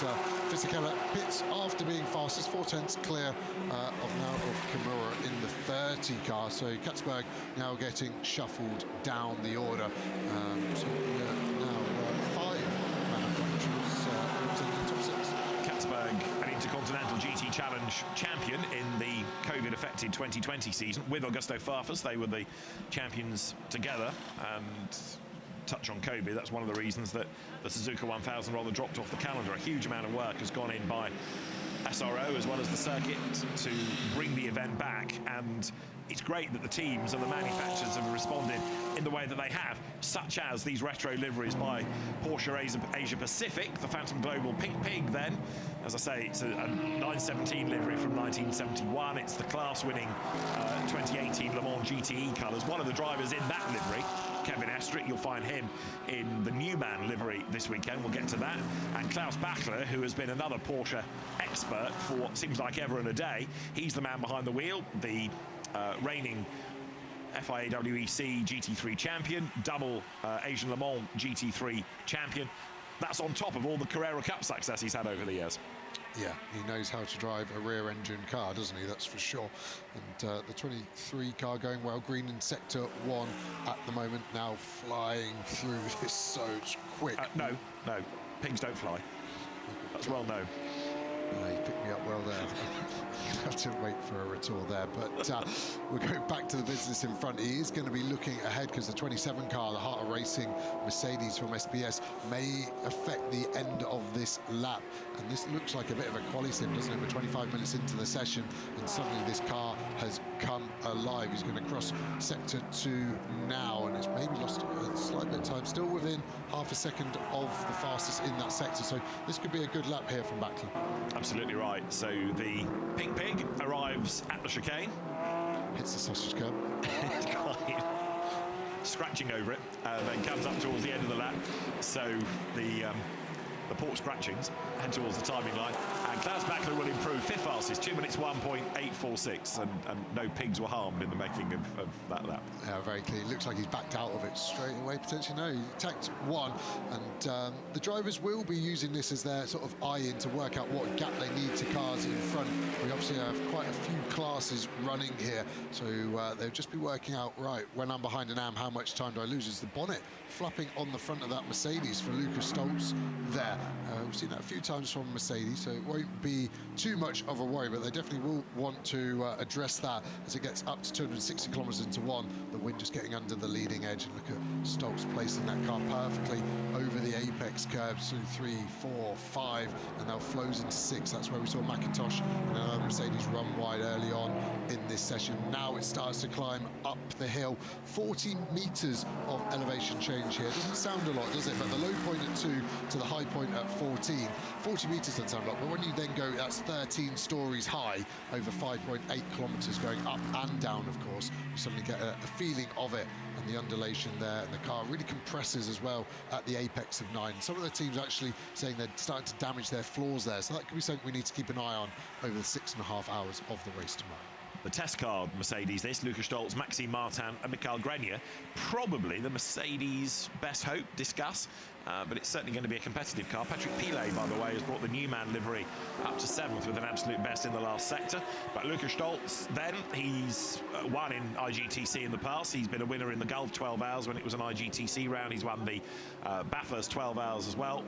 Fisichella pits after being fastest, 4 tenths clear of Kimura in the 30 car. So Katzberg now getting shuffled down the order. So now 5 manufacturers representing the top 6. Katzberg, an Intercontinental GT Challenge champion in the COVID-affected 2020 season with Augusto Farfus. They were the champions together, and touch on Kobe, that's one of the reasons that the Suzuka 1000 rather dropped off the calendar. A huge amount of work has gone in by SRO as well as the circuit to bring the event back, and it's great that the teams and the manufacturers have responded in the way that they have, such as these retro liveries by Porsche Asia Pacific, the Phantom Global Pink Pig. Then, as I say, it's a 917 livery from 1971. It's the class-winning 2018 Le Mans GTE colours. One of the drivers in that livery, Kevin Estrick, you'll find him in the Newman livery this weekend. We'll get to that. And Klaus Bachler, who has been another Porsche expert for what seems like ever and a day. He's the man behind the wheel, the reigning FIA WEC GT3 champion, double Asian Le Mans GT3 champion. That's on top of all the Carrera Cup success he's had over the years. Yeah, he knows how to drive a rear-engine car, doesn't he? That's for sure. And the 23 car going well. Green in sector 1 at the moment, now flying through this so quick. No, pigs don't fly. That's well known. You picked me up well there. I have to wait for a retour there, but we're going back to the business in front. He is going to be looking ahead because the 27 car, the Heart of Racing Mercedes from SBS, may affect the end of this lap. And this looks like a bit of a quali sim, doesn't it? We're 25 minutes into the session, and suddenly this car has come alive. He's going to cross sector 2 now, and it's maybe lost a slight bit of time. Still within half a second of the fastest in that sector, so this could be a good lap here from Backlund. Absolutely right. So the pink pig arrives at the chicane. Hits the sausage curb. Scratching over it, then comes up towards the end of the lap. So the port scratchings head towards the timing line, and Klaus Backlund will improve. Fifth fastest, 2 minutes 1.846, and no pigs were harmed in the making of that lap. Yeah, very clear. Looks like he's backed out of it straight away, potentially. No, he attacked 1, and the drivers will be using this as their sort of eye-in to work out what gap they need to cars in front. We obviously have quite a few classes running here, so they'll just be working out, right, when I'm behind an AM, how much time do I lose? Is the bonnet flapping on the front of that Mercedes for Lucas Stoltz there? We've seen that a few times from Mercedes, so it won't be too much of a worry, but they definitely will want to address that as it gets up to 260 kilometres into 1. The wind just getting under the leading edge, and look at Stoltz placing that car perfectly over the apex curves through 3, 4, 5, and now flows into 6. That's where we saw McIntosh and Mercedes run wide early on in this session. Now it starts to climb up the hill. 40 metres of elevation change here. Doesn't sound a lot, does it? But the low point at 2 to the high point at 14. 40 metres doesn't sound a lot, but when you then go, that's 13 stories high over 5.8 kilometres going up and down, of course. You suddenly get a feeling of it, and the undulation there, and the car really compresses as well at the apex of 9. Some of the teams actually saying they're starting to damage their floors there, so that could be something we need to keep an eye on over the 6.5 hours of the race tomorrow. The test car Mercedes, this, Lucas Stoltz, Maxime Martin and Mikael Grenier, probably the Mercedes' best hope, discuss, but it's certainly going to be a competitive car. Patrick Pilet, by the way, has brought the Newman livery up to 7th with an absolute best in the last sector. But Lucas Stoltz, then, he's won in IGTC in the past. He's been a winner in the Gulf 12 hours when it was an IGTC round. He's won the Bathurst 12 hours as well.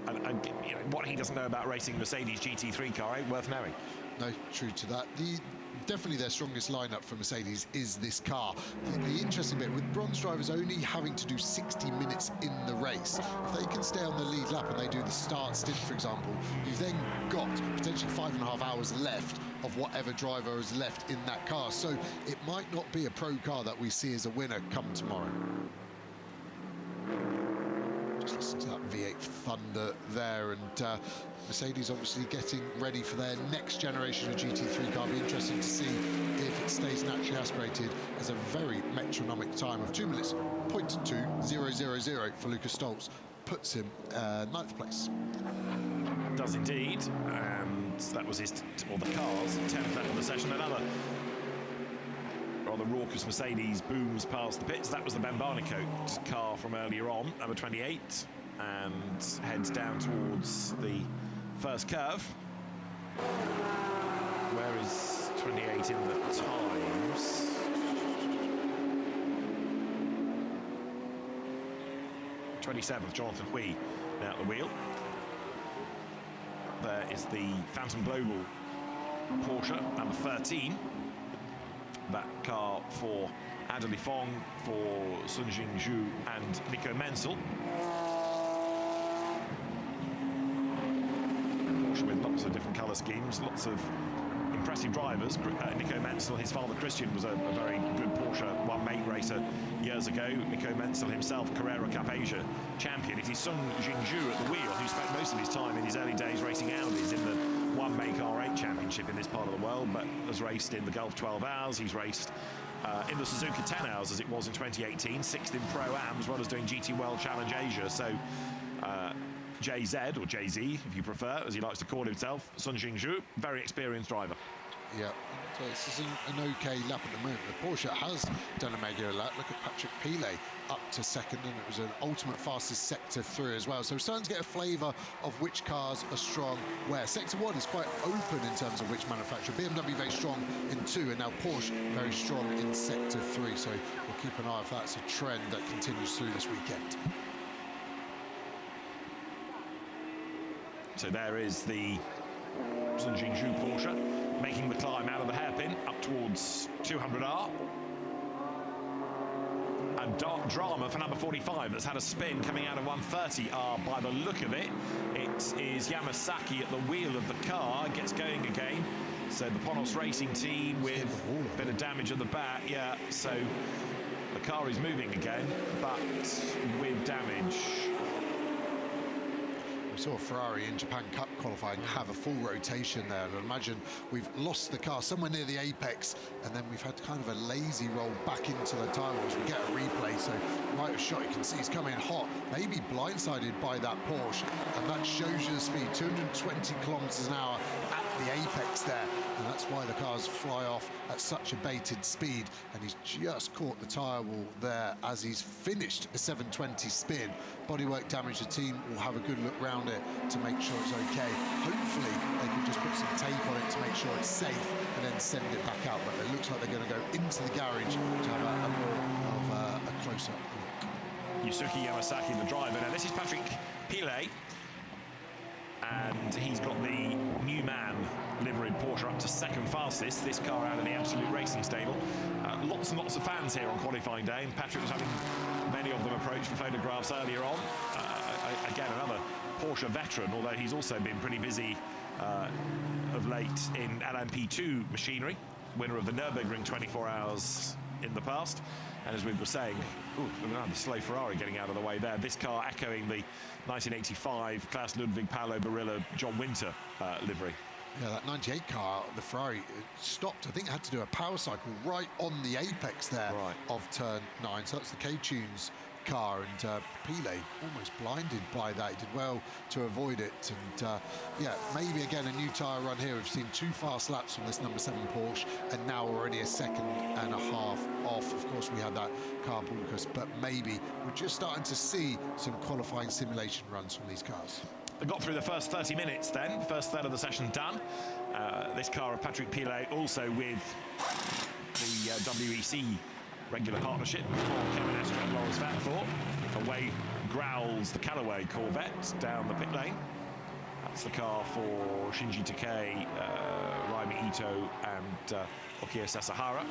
And you know, what he doesn't know about racing Mercedes GT3 car ain't worth knowing. No, true to that. Definitely their strongest lineup for Mercedes is this car. The interesting bit, with bronze drivers only having to do 60 minutes in the race, if they can stay on the lead lap and they do the start stint, for example, you've then got potentially 5.5 hours left of whatever driver is left in that car. So it might not be a pro car that we see as a winner come tomorrow. Just listen to that V8 thunder there, and Mercedes obviously getting ready for their next generation of GT3 car. It'll be interesting to see if it stays naturally aspirated as a very metronomic time of 2 minutes, 0.2000 for Lucas Stoltz, puts him 9th place. Does indeed, and that was his, or the car's 10th lap of the session. Another rather raucous Mercedes booms past the pits. That was the Ben Barnicoat car from earlier on, number 28, and heads down towards the first curve. Where is 28 in the times? '27th, Jonathan Hui now at the wheel. There is the Phantom Global Porsche, number 13. That car for Adderley Fong, for Sun Jingzhu and Nico Menzel. Porsche with lots of different colour schemes, lots of impressive drivers. Nico Menzel, his father Christian, was a very good Porsche one-mate racer years ago. Nico Menzel himself, Carrera Cup Asia champion. It is Sun Jingzhu at the wheel, who spent most of his time in his early days racing Audis in the one-make R8 championship in this part of the world, but has raced in the Gulf 12 hours. He's raced in the Suzuka 10 hours as it was in 2018, 6th in Pro-Am, as well as doing GT World Challenge Asia. So JZ, or JZ if you prefer, as he likes to call himself, Sun Jingzhu, very experienced driver. Yeah, so this is an okay lap at the moment. The Porsche has done a mega lap. Look at Patrick Pilet up to second, and it was an ultimate fastest sector through as well. So we're starting to get a flavour of which cars are strong where. Sector 1 is quite open in terms of which manufacturer. BMW very strong in 2, and now Porsche very strong in sector 3. So we'll keep an eye if that's a trend that continues through this weekend. So there is the Zhou Porsche making the climb out of the hairpin up towards 200R. And dark drama for number 45 that's had a spin coming out of 130R. By the look of it, it is Yamasaki at the wheel of the car, gets going again. So the Ponos Racing team with a bit of damage at the back. Yeah, so the car is moving again, but with damage. We saw Ferrari in Japan Cup qualifying have a full rotation there, and I imagine we've lost the car somewhere near the apex, and then we've had kind of a lazy roll back into the tyre walls. We get a replay, so right of shot you can see he's coming hot, maybe blindsided by that Porsche, and that shows you the speed, 220 kilometers an hour at the apex there, and that's why the cars fly off at such a bated speed, and he's just caught the tyre wall there as he's finished a 720 spin. Bodywork damage, the team will have a good look round it to make sure it's okay. Hopefully they can just put some tape on it to make sure it's safe and then send it back out, but it looks like they're going to go into the garage to have a more of a close-up look. Yusuke Yamasaki, the driver. Now this is Patrick Pilet, and he's got the new man liveried Porsche up to second fastest. This car out of the Absolute Racing stable. Lots and lots of fans here on qualifying day, and Patrick was having many of them approach for photographs earlier on. Again, another Porsche veteran, although he's also been pretty busy of late in LMP2 machinery, winner of the Nürburgring 24 Hours in the past. And as we were saying, the slow Ferrari getting out of the way there. This car echoing the 1985 Klaus Ludwig, Paolo Barilla, John Winter livery. Yeah, that 98 car, the Ferrari, stopped. I think it had to do a power cycle right on the apex there of turn 9. So that's the K-Tunes car, and Pilet almost blinded by that. He did well to avoid it, and yeah, maybe again a new tyre run here. We've seen 2 fast laps from this number 7 Porsche, and now already a second and a half off. Of course, we had that car Bulkus, but maybe we're just starting to see some qualifying simulation runs from these cars. They got through the first 30 minutes then, first third of the session done. This car of Patrick Pilet also with the WEC regular partnership for Kevin Estre and Lawrence Vanthorpe. Away growls the Callaway Corvette down the pit lane. That's the car for Shinji Takei, Raimi Ito and Okio Sasahara.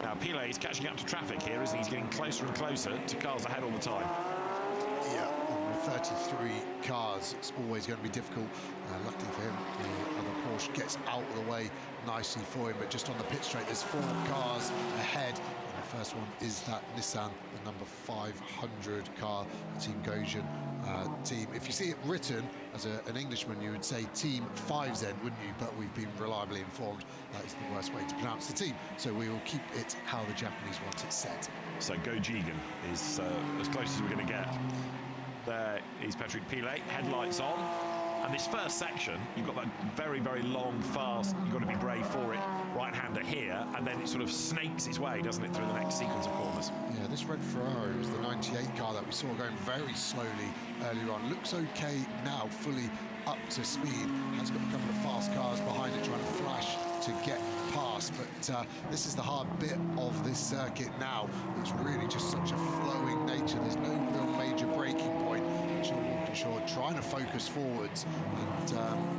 Now Pilet is catching up to traffic here, isn't he? He's getting closer and closer to cars ahead all the time. Yeah, with 33 cars, it's always going to be difficult. Luckily for him, the other Porsche gets out of the way nicely for him, but just on the pit straight, there's 4 cars ahead. And the first one is that Nissan, the number 500 car, the Team Gojin team. If you see it written as an Englishman, you would say Team 5Z, wouldn't you? But we've been reliably informed that is the worst way to pronounce the team. So we will keep it how the Japanese want it said. So Gojin is as close as we're going to get. There is Patrick Pilet, headlights on. And this first section, you've got that very, very long, fast, you've got to be brave for it, right-hander here, and then it sort of snakes its way, doesn't it, through the next sequence of corners. Yeah, this red Ferrari was the 98 car that we saw going very slowly earlier on. Looks okay now, fully up to speed. Has got a couple of fast cars behind it trying to flash to get past, but this is the hard bit of this circuit now. It's really just such a flowing nature. There's no real major braking point. Shaw trying to focus forwards, and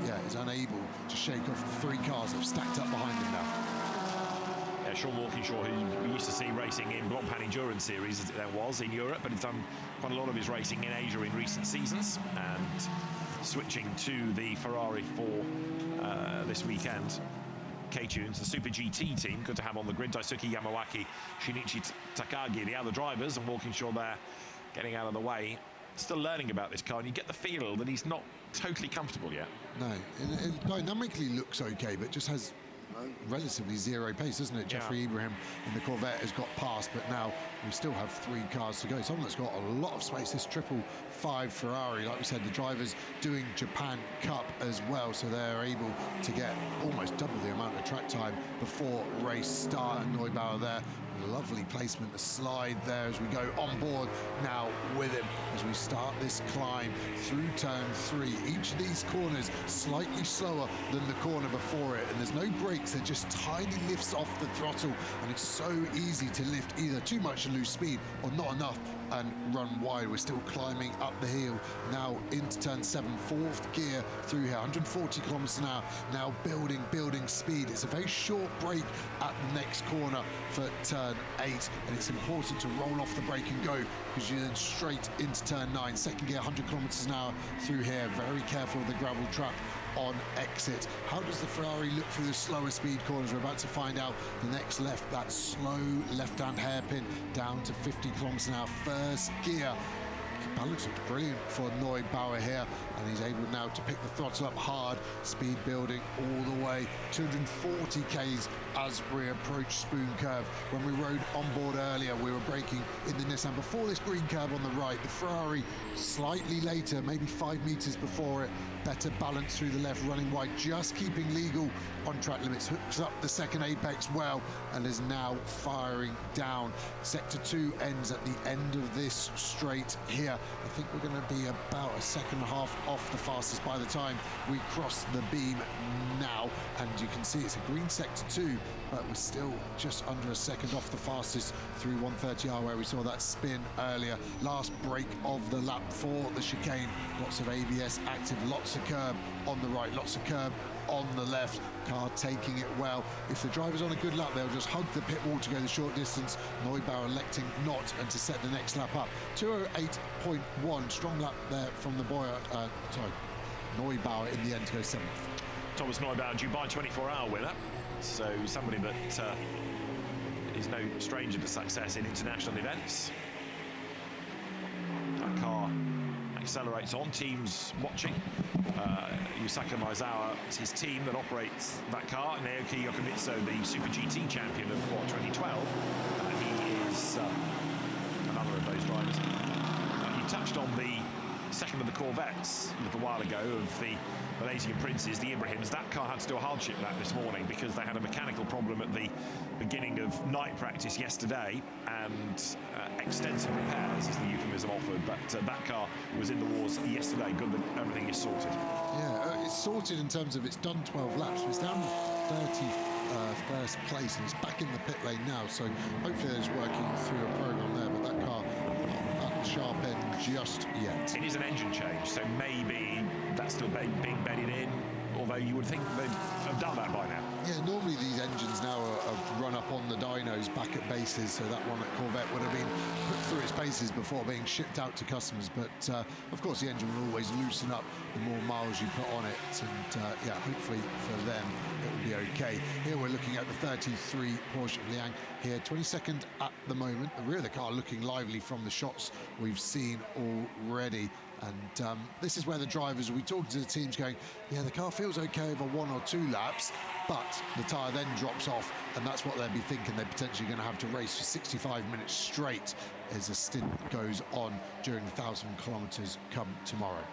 yeah, is unable to shake off the 3 cars that have stacked up behind him now. Yeah, Sean Walkinshaw, who we used to see racing in Blancpain Endurance Series as it then was in Europe, but he's done quite a lot of his racing in Asia in recent seasons, and switching to the Ferrari for this weekend. K-Tunes, the Super GT team, good to have on the grid. Daisuke Yamawaki, Shinichi Takagi, the other drivers, and Walkinshaw there getting out of the way. Still learning about this car, and you get the feel that he's not totally comfortable yet. No, it dynamically looks okay, but just has relatively zero pace, isn't it? Jeffrey Ibrahim in the Corvette has got past, but now we still have 3 cars to go. Someone that's got a lot of space, this 555 Ferrari. Like we said, the drivers doing Japan Cup as well, so they're able to get almost double the amount of track time before race start. And Neubauer there, lovely placement, the slide there as we go on board now with him as we start this climb through turn 3. Each of these corners slightly slower than the corner before it, and there's no brakes, they're just tiny lifts off the throttle, and it's so easy to lift either too much and lose speed or not enough and run wide. We're still climbing up the hill now into turn 7, 4th gear through here, 140 kilometers an hour, now building speed. It's a very short break at the next corner for turn 8, and it's important to roll off the brake and go, because you're then straight into turn 9, 2nd gear, 100 kilometers an hour through here. Very careful of the gravel trap on exit. How does the Ferrari look through the slower speed corners? We're about to find out. The next left, that slow left-hand hairpin down to 50 kilometers an hour, 1st gear. Balance looks brilliant for Neubauer here, and he's able now to pick the throttle up hard, speed building all the way, 240 k's as we approach Spoon Curve. When we rode on board earlier, we were braking in the Nissan before this green curve on the right. The Ferrari slightly later, maybe 5 meters before it, better balance through the left, running wide, just keeping legal on track limits, hooks up the 2nd apex well, and is now firing down. Sector 2 ends at the end of this straight here. I think we're going to be about a 2.5 off the fastest by the time we cross the beam now, and you can see it's a green sector 2, but we're still just under a second off the fastest through 130R where we saw that spin earlier. Last break of the lap for the chicane. Lots of ABS active, lots of curb on the right, lots of curb on the left. Car taking it well. If the driver's on a good lap, they'll just hug the pit wall to go the short distance. Neubauer electing not, and to set the next lap up. 2:08.1, strong lap there from the Neubauer in the end to go 7th. Thomas Neubauer, Dubai 24-hour winner, so somebody that is no stranger to success in international events. That car accelerates on, teams watching. Yusaka Maizawa is his team that operates that car. Naoki Yokomitsu, the Super GT champion of 2012. He is another of those drivers. He touched on the second of the Corvettes a little while ago of the Malaysian Princes, the Ibrahims. That car had to do a hardship lap this morning because they had a mechanical problem at the beginning of night practice yesterday, and extensive repairs is the euphemism offered, but that car was in the wars yesterday. Good that everything is sorted. Yeah, it's sorted in terms of it's done 12 laps. It's down 31st place, and it's back in the pit lane now, so hopefully it's working through a program there, but that car not at the sharp end just yet. It is an engine change, so maybe that's still being bedded in, although you would think they'd have done that by now. Yeah, normally these engines now are run up on the dynos back at bases, so that one at Corvette would have been put through its paces before being shipped out to customers. But of course, the engine will always loosen up the more miles you put on it, and yeah, hopefully for them it will be okay. Here we're looking at the 33 Porsche Liang here, 22nd at the moment. The rear of the car looking lively from the shots we've seen already. And this is where the drivers will be talking to the teams going, yeah, the car feels okay over 1 or 2 laps, but the tyre then drops off, and that's what they'll be thinking. They're potentially going to have to race for 65 minutes straight as the stint goes on during the 1,000 kilometres come tomorrow.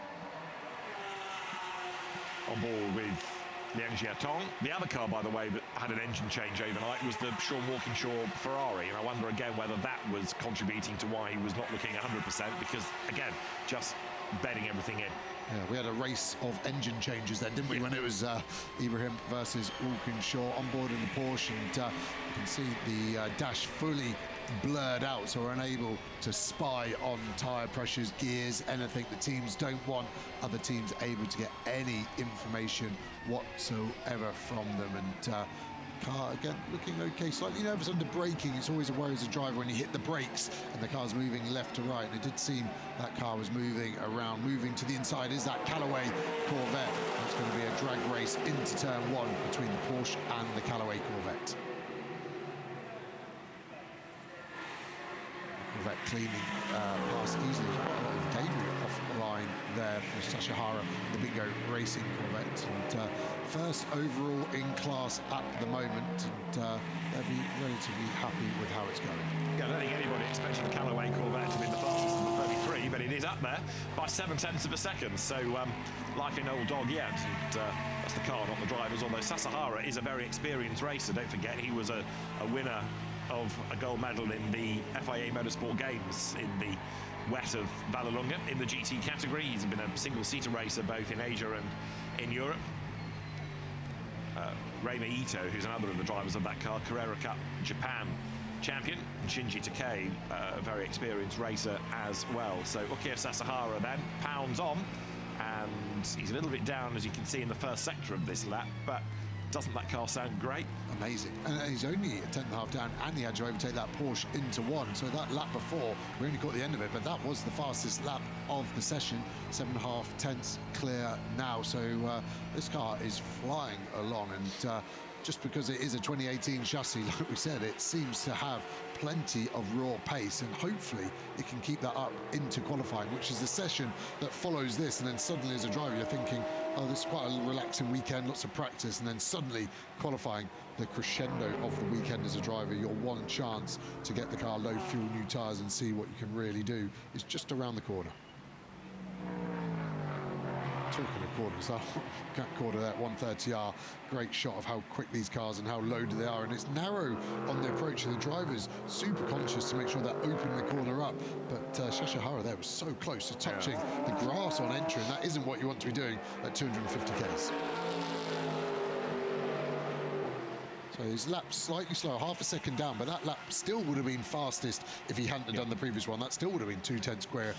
On board with Liang Jiatong. The other car, by the way, that had an engine change overnight was the Sean Walkinshaw Ferrari, and I wonder again whether that was contributing to why he was not looking 100%, because, again, just bedding everything in. Yeah, we had a race of engine changes then, didn't we, when it was Ibrahim versus Walkinshaw on board in the Porsche, and you can see the dash fully blurred out, so we're unable to spy on tyre pressures, gears, anything. The teams don't want other teams able to get any information whatsoever from them. And car again looking okay, slightly nervous under braking. It's always a worry as a driver when you hit the brakes and the car's moving left to right, and it did seem that car was moving around. Moving to the inside is that Callaway Corvette. It's going to be a drag race into turn 1 between the Porsche and the Callaway Corvette. Corvette cleaning past easily. Quite a lot of debris off the line there for Sashihara, the Bingo Racing Corvette. And first overall in class at the moment, and they'll be relatively happy with how it's going. Yeah, I don't think anybody expected the Callaway Corvette to be the fastest in the 33, but it is up there by 0.7 of a second. So life in old dog yet. And, that's the car, not the drivers. Although Sasahara is a very experienced racer. Don't forget, he was a winner of a gold medal in the FIA Motorsport Games in the wet of Vallelunga in the GT category. He's been a single-seater racer both in Asia and in Europe. Reima Ito, who's another of the drivers of that car, Carrera Cup Japan champion. Shinji Takei, a very experienced racer as well. So Ukiyo Sasahara then pounds on, and he's a little bit down, as you can see in the first sector of this lap, but doesn't that car sound great? Amazing. And he's only a 10.5 down, and he had to overtake that Porsche into one. So that lap before, we only caught the end of it, but that was the fastest lap of the session. 7.5 tenths clear now. So this car is flying along, and just because it is a 2018 chassis, like we said, it seems to have plenty of raw pace, and hopefully it can keep that up into qualifying, which is the session that follows this. And then suddenly as a driver you're thinking, oh, this is quite a relaxing weekend, lots of practice, and then suddenly qualifying, the crescendo of the weekend as a driver, your one chance to get the car low fuel, new tyres, and see what you can really do is just around the corner. Talking of corners, that corner there at 130R, great shot of how quick these cars and how loaded they are, and it's narrow on the approach, and the drivers super conscious to make sure they're opening the corner up, but Sashihara there was so close to touching the grass on entry, and that isn't what you want to be doing at 250 k's. So his lap's slightly slower, half a second down, but that lap still would have been fastest if he hadn't done the previous one. That still would have been 2 tenths clear.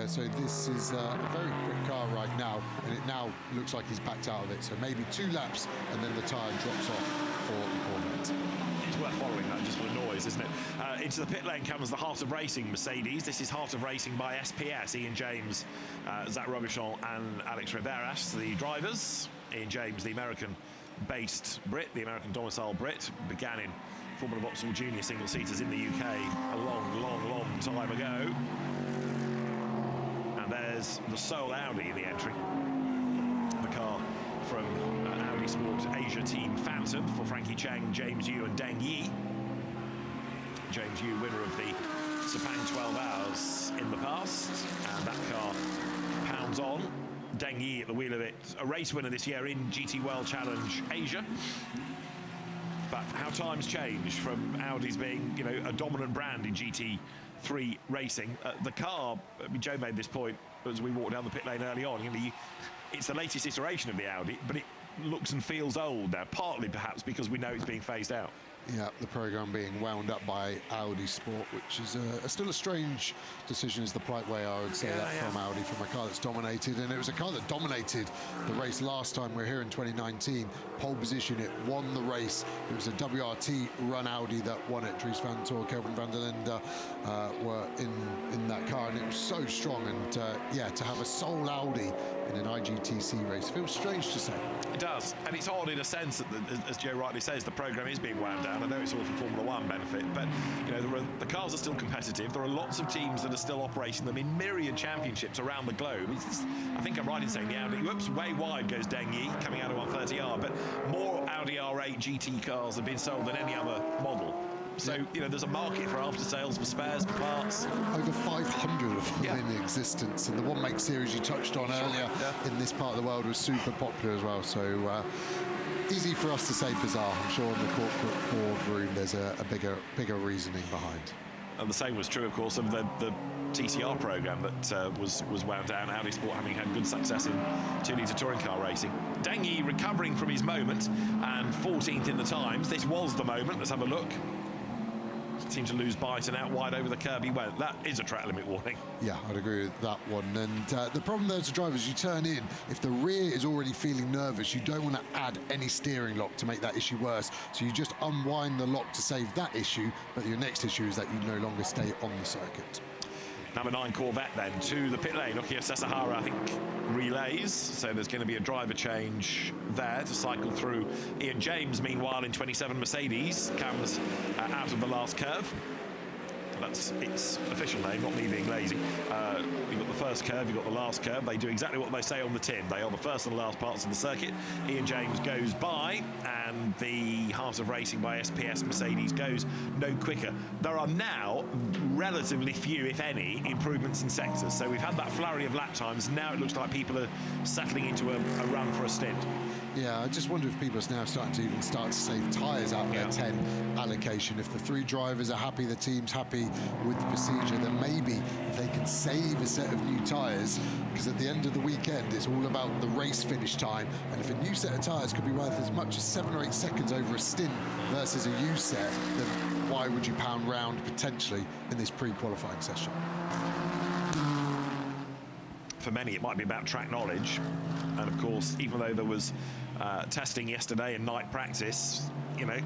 So this is a very quick car right now, and it now looks like he's backed out of it. So maybe 2 laps, and then the tyre drops off for the Corvette. It's worth following that just for the noise, isn't it? Into the pit lane comes the Heart of Racing Mercedes. This is Heart of Racing by SPS. Ian James, Zach Robichon and Alex Riveras, the drivers. Ian James, the American-based Brit, the American domicile Brit, began in Formula Vauxhall Junior single-seaters in the UK a long time ago. And there's the sole Audi in the entry. The car from Audi Sport Asia Team Phantom for Frankie Cheng, James Yu and Deng Yi. James Yu, winner of the Sepang 12 Hours in the past, and that car pounds on. Deng Yi at the wheel of it, a race winner this year in GT World Challenge Asia. But how times change from Audi's being, you know, a dominant brand in GT3 racing. The car, Joe made this point as we walked down the pit lane early on, you know, it's the latest iteration of the Audi, but it looks and feels old now, partly perhaps because we know it's being phased out. Yeah, the programme being wound up by Audi Sport, which is still a strange decision, is the polite way I would say from Audi, from a car that's dominated. And it was a car that dominated the race last time we were here in 2019. Pole position, it won the race. It was a WRT run Audi that won it. Dries van Tor, Kelvin van der Linde were in that car, and it was so strong. And yeah, to have a sole Audi in an IGTC race feels strange to say. It does, and it's odd in a sense that, as Joe rightly says, the programme is being wound down. I know it's all for Formula One benefit, but you know the cars are still competitive. There are lots of teams that are still operating them in myriad championships around the globe. I think I'm right in saying the Audi, whoops, way wide goes Deng Yi coming out of 130R, but more Audi R8 GT cars have been sold than any other model. So, you know, there's a market for after-sales, for spares, for parts. Over 500 of them in existence. And the one-make series you touched on earlier in this part of the world was super popular as well. So, easy for us to say bizarre. I'm sure in the corporate boardroom there's a bigger reasoning behind. And the same was true, of course, of the TCR programme that was wound down. Audi Sport having had good success in 2-litre touring car racing. Deng Yi recovering from his moment and 14th in the times. This was the moment. Let's have a look. Seemed to lose bite, and out wide over the curb he went. That is a track limit warning. Yeah, I'd agree with that one. And the problem there to drivers, you turn in, if the rear is already feeling nervous, you don't want to add any steering lock to make that issue worse. So you just unwind the lock to save that issue, but your next issue is that you no longer stay on the circuit. Number 9 Corvette then to the pit lane. Ukiyo Sasahara, I think, relays. So there's going to be a driver change there to cycle through. Ian James, meanwhile, in 27 Mercedes, comes out of the last curve. That's its official name, not me being lazy. You've got the first curve, you've got the last curve. They do exactly what they say on the tin. They are the first and the last parts of the circuit. Ian James goes by, and the Heart of Racing by SPS Mercedes goes no quicker. There are now relatively few, if any, improvements in sectors. So we've had that flurry of lap times. Now it looks like people are settling into a run for a stint. Yeah, I just wonder if people are now starting to even start to save tyres out of their 10 allocation. If the 3 drivers are happy, the team's happy with the procedure, then maybe if they can save a set of new tyres, because at the end of the weekend, it's all about the race finish time. And if a new set of tyres could be worth as much as 7 or 8 seconds over a stint versus a used set, then why would you pound round potentially in this pre-qualifying session? For many, it might be about track knowledge. And of course, even though there was testing yesterday and night practice, you know,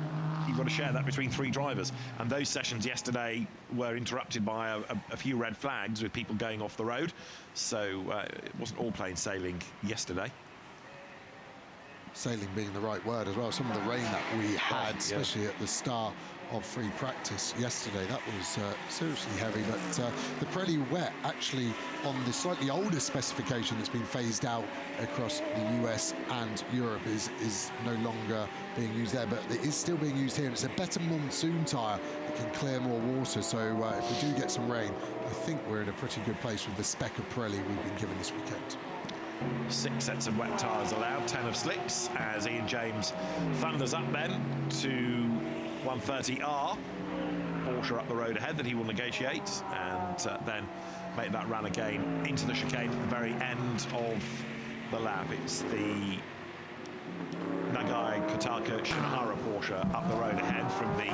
you've got to share that between 3 drivers. And those sessions yesterday were interrupted by a few red flags with people going off the road. So it wasn't all plain sailing yesterday. Sailing being the right word as well. Some of the rain that we had, especially at the start of free practice yesterday, that was seriously heavy. But the Pirelli wet, actually, on the slightly older specification that's been phased out across the US and Europe, is no longer being used there, but it is still being used here, and it's a better monsoon tyre that can clear more water. So if we do get some rain, I think we're in a pretty good place with the spec of Pirelli we've been given this weekend. 6 sets of wet tyres allowed, 10 of slicks, as Ian James thunders up then to 130R. Porsche up the road ahead that he will negotiate, and then make that run again into the chicane at the very end of the lap. It's the Nagai Kotaka Shinohara Porsche up the road ahead from the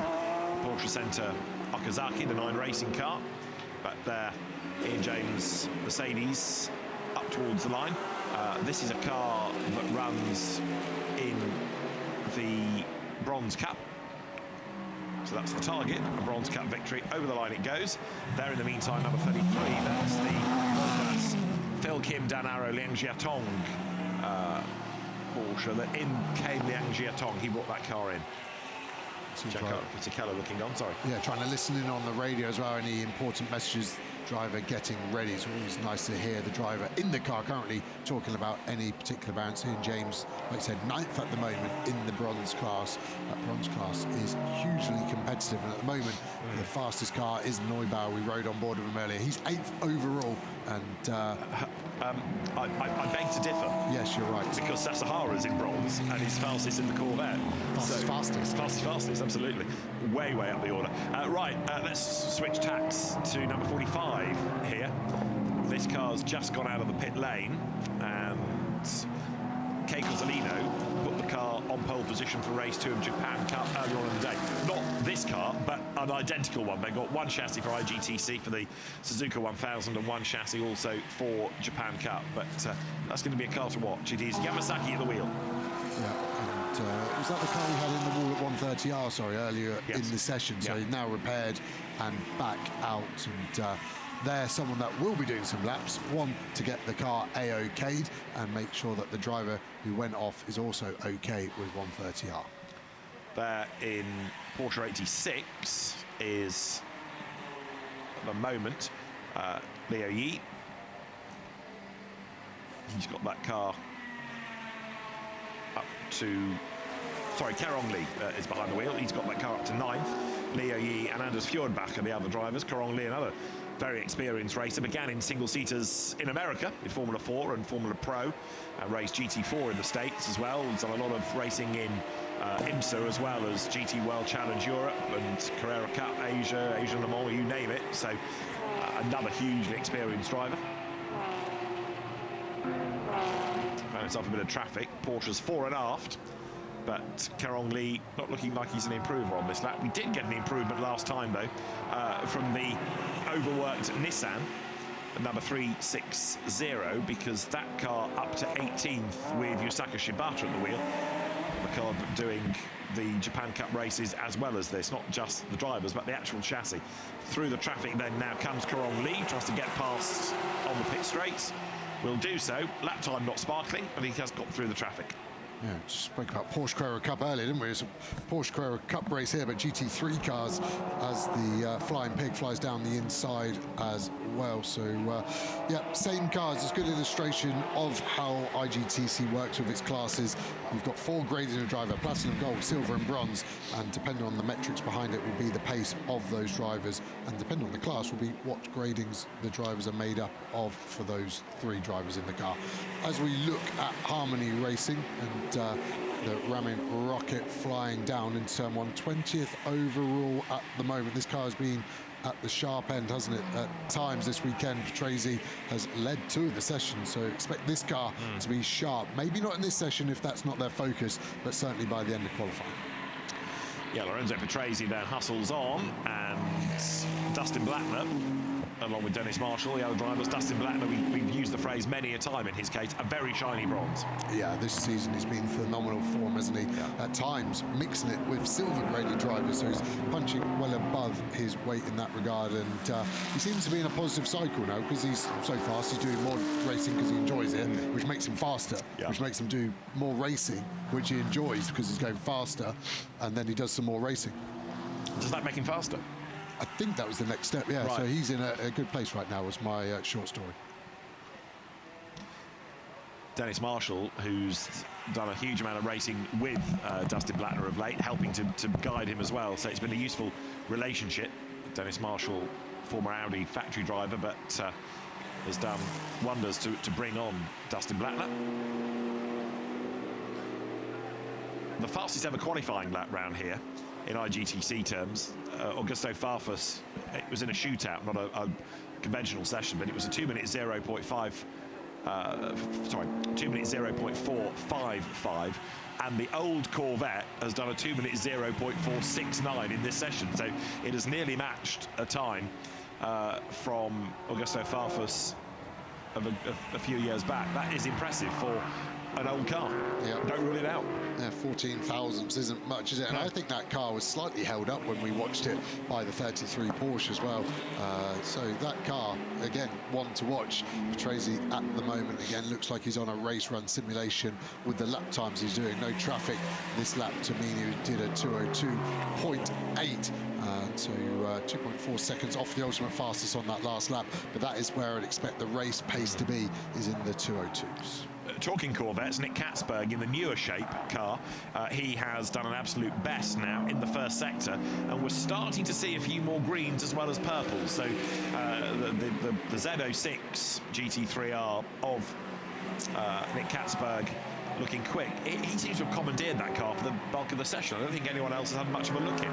Porsche Center Okazaki, the 9 racing car. But there, Ian James Mercedes up towards the line. This is a car that runs in the Bronze Cup. So that's the target, a Bronze Cup victory. Over the line it goes. There in the meantime, number 33, that's the Volgas Phil Kim Dan Arrow Liang Jiatong Porsche. That in came Liang Jiatong. He brought that car in. Check out Fisichella looking on, sorry. Yeah, trying to listen in on the radio as well. Any important messages, driver getting ready. It's always nice to hear the driver in the car currently talking about any particular bounce. Ian James, like I said, 9th at the moment in the bronze class. That bronze class is hugely competitive, and at the moment the fastest car is Neubauer. We rode on board with him earlier. He's 8th overall, and I beg to differ. Yes, you're right. Because Sasahara's in bronze and he's fastest in the Corvette. Fastest, absolutely. Way up the order. Right, let's switch tacks to number 45 here. This car's just gone out of the pit lane, and Keiko Zolino put the car on pole position for race 2 of Japan Cup earlier on in the day. Not this car, but an identical one. They got one chassis for IGTC for the Suzuka 1000 and one chassis also for Japan Cup. But that's going to be a car to watch. It is Yamasaki at the wheel. Yeah, was that the car we had in the wall at 130R, earlier in the session? So he's now repaired and back out, and there's someone that will be doing some laps. One, to get the car A-okayed and make sure that the driver who went off is also okay with 130R. There in Porsche 86 is, at the moment, Leo Yi. He's got that car up to... Sorry, Kerong Lee is behind the wheel. He's got that car up to 9th. Leo Yi and Anders Fjordbach are the other drivers. Kerong Lee, another very experienced racer, began in single-seaters in America, in Formula 4 and Formula Pro, raced GT4 in the States as well. He's done a lot of racing in IMSA as well as GT World Challenge Europe and Carrera Cup Asia, Asian Le Mans, you name it. So another hugely experienced driver. Found himself a bit of traffic. Porsche's fore and aft, but Kerong Lee not looking like he's an improver on this lap. We did get an improvement last time though from the overworked Nissan, number 360, because that car up to 18th with Yusaka Shibata at the wheel. The car doing the Japan Cup races as well as this, not just the drivers but the actual chassis. Through the traffic then now comes Kerong Lee, tries to get past on the pit straights. Will do so. Lap time not sparkling, but he has got through the traffic. Yeah, spoke about Porsche Carrera Cup earlier, didn't we? It's a Porsche Carrera Cup race here, but GT3 cars as the Flying Pig flies down the inside as well. So, yeah, same cars. It's a good illustration of how IGTC works with its classes. You've got 4 grades in a driver: platinum, gold, silver and bronze, and depending on the metrics behind it will be the pace of those drivers, and depending on the class will be what gradings the drivers are made up of for those 3 drivers in the car. As we look at Harmony Racing and the Ramin Rocket flying down in turn 1, 20th overall at the moment. This car has been at the sharp end, hasn't it? At times this weekend, Patrese has led 2 of the sessions, so expect this car to be sharp. Maybe not in this session if that's not their focus, but certainly by the end of qualifying. Yeah, Lorenzo Patrese then hustles on, and Dustin Blattner, along with Dennis Marshall, the other drivers. Dustin Blattner, we've used the phrase many a time in his case, a very shiny bronze. Yeah, this season he's been phenomenal form, hasn't he? Yeah. At times mixing it with silver-graded drivers, so he's punching well above his weight in that regard, and he seems to be in a positive cycle now because he's so fast. He's doing more racing because he enjoys it, which makes him faster, which makes him do more racing, which he enjoys because he's going faster, and then he does some more racing. Does that make him faster? I think that was the next step, yeah. Right. So he's in a good place right now, was my short story. Dennis Marshall, who's done a huge amount of racing with Dustin Blattner of late, helping to guide him as well. So it's been a useful relationship. Dennis Marshall, former Audi factory driver, but has done wonders to bring on Dustin Blattner. The fastest ever qualifying lap round here in IGTC terms, Augusto Farfus, it was in a shootout, not a conventional session, but it was a 2-minute 0.455, and the old Corvette has done a 2-minute 0.469 in this session, so it has nearly matched a time from Augusto Farfus of a few years back. That is impressive for an old car. Yep. Don't rule it out. Yeah, 14 thousandths isn't much, is it? And I think that car was slightly held up when we watched it by the 33 Porsche as well. So that car, again, one to watch. Patrese at the moment, again, looks like he's on a race run simulation with the lap times he's doing. No traffic this lap. Tamini did a 202.8. So 2.4 seconds off the ultimate fastest on that last lap. But that is where I'd expect the race pace to be, is in the 202s. Talking Corvettes, Nick Katzberg in the newer shape car, he has done an absolute best now in the first sector, and we're starting to see a few more greens as well as purples. So the Z06 GT3R of Nick Katzberg looking quick. He seems to have commandeered that car for the bulk of the session. I don't think anyone else has had much of a look in,